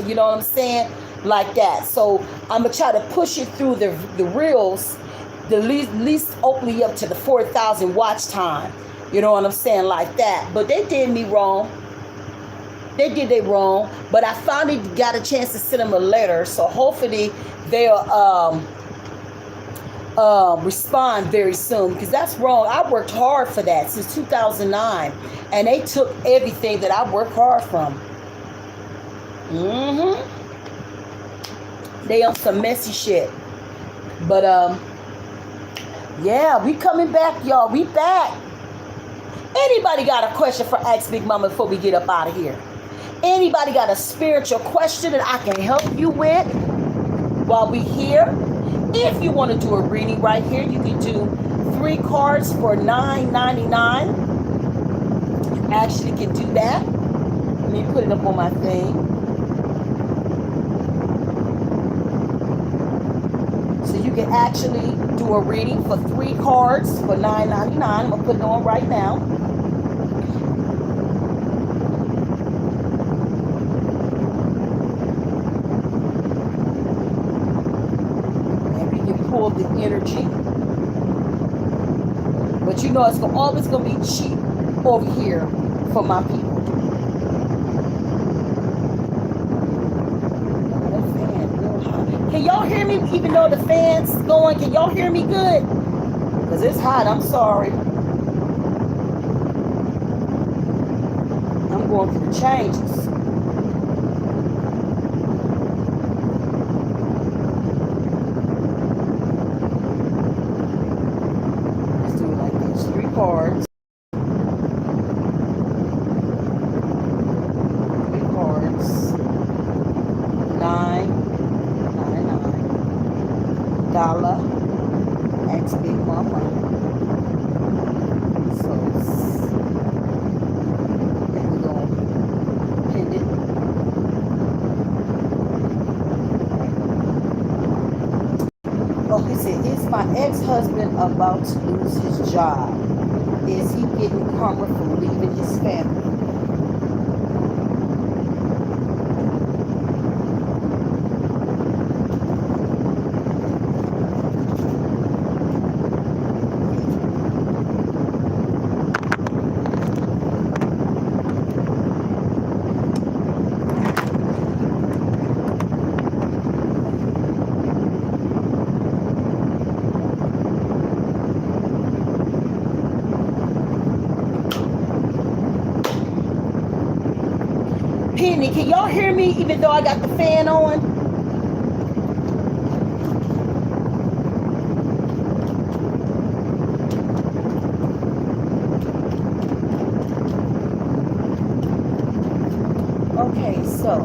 you know what I'm saying, like that. So I'm gonna try to push it through the reels, the least openly up to the 4,000 watch time. You know what I'm saying, like that. But they did me wrong. They did they wrong. But I finally got a chance to send them a letter, so hopefully they'll respond very soon, because that's wrong. I worked hard for that since 2009, and they took everything that I worked hard from. They on some messy shit. But yeah, we coming back, y'all. We back. Anybody got a question for Ask Big Mama before we get up out of here? Anybody got a spiritual question that I can help you with while we here? If you want to do a reading right here, you can do 3 cards for $9.99. Actually can do that. Let me put it up on my thing. So you can actually do a reading for 3 cards for $9.99. I'm going to put it on right now. The energy, but you know it's always gonna be cheap over here for my people. That fan real hot. Can y'all hear me even though the fan's going? Can y'all hear me good? Because it's hot. I'm sorry. I'm going through the changes. Cards. 3 cards. $9.99. Ask Big Mama. So then we're gonna pin it. Oh, he said, is my ex-husband about to lose his job? Is he getting karma for leaving his family? Penny, can y'all hear me even though I got the fan on? Okay, so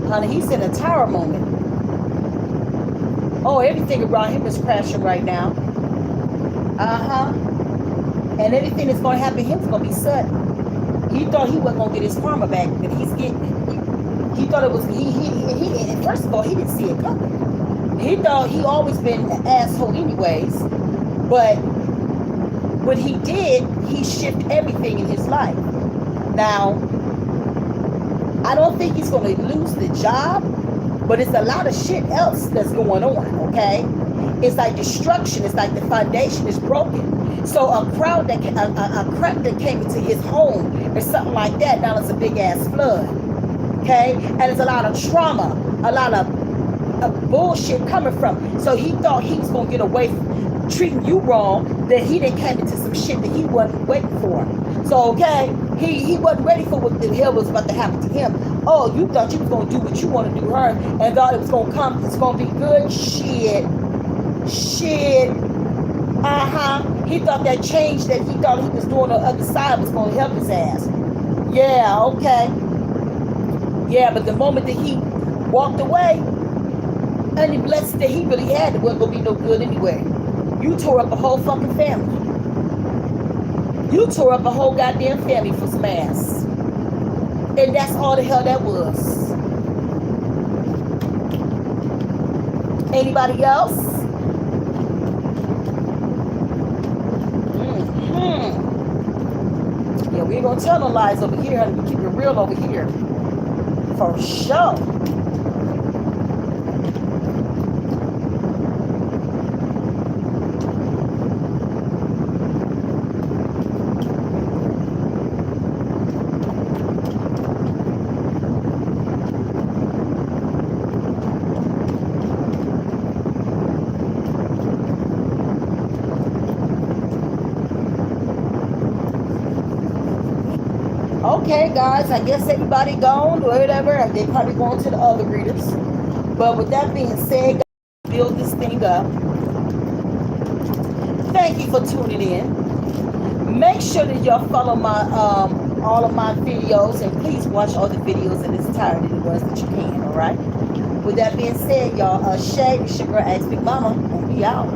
honey, he's in a tower moment. Oh, everything around him is crashing right now. And everything that's going to happen to him is going to be sudden. He thought he wasn't going to get his karma back, but he's getting. He thought it was. And first of all, he didn't see it coming. He thought he always been an asshole anyways. But what he did, he shifted everything in his life. Now, I don't think he's going to lose the job, but it's a lot of shit else that's going on, okay? It's like destruction. It's like the foundation is broken. So a crack that came into his home or something like that, now it's a big ass flood, okay? And it's a lot of trauma, a lot of bullshit coming from. So he thought he was going to get away from treating you wrong, that he done came into some shit that he wasn't waiting for. So, okay, he wasn't ready for what the hell was about to happen to him. Oh, you thought you was going to do what you want to do her and thought it was going to come, it's going to be good? Shit. Shit. He thought that change that he thought he was doing on the other side was going to help his ass. Yeah, okay. Yeah, but the moment that he walked away, any blessing that he really had, it wasn't going to be no good anyway. You tore up a whole fucking family. You tore up a whole goddamn family for some ass. And that's all the hell that was. Anybody else? Yeah, we ain't gonna tell no lies over here, honey. We keep it real over here. For sure. Okay, guys, I guess everybody gone or whatever. They probably going to the other readers. But with that being said, guys, build this thing up. Thank you for tuning in. Make sure that y'all follow my all of my videos, and please watch all the videos in its entirety, the ones that you can. All right. With that being said, y'all, Shay, it's your girl, Ask Big Mama, and we out.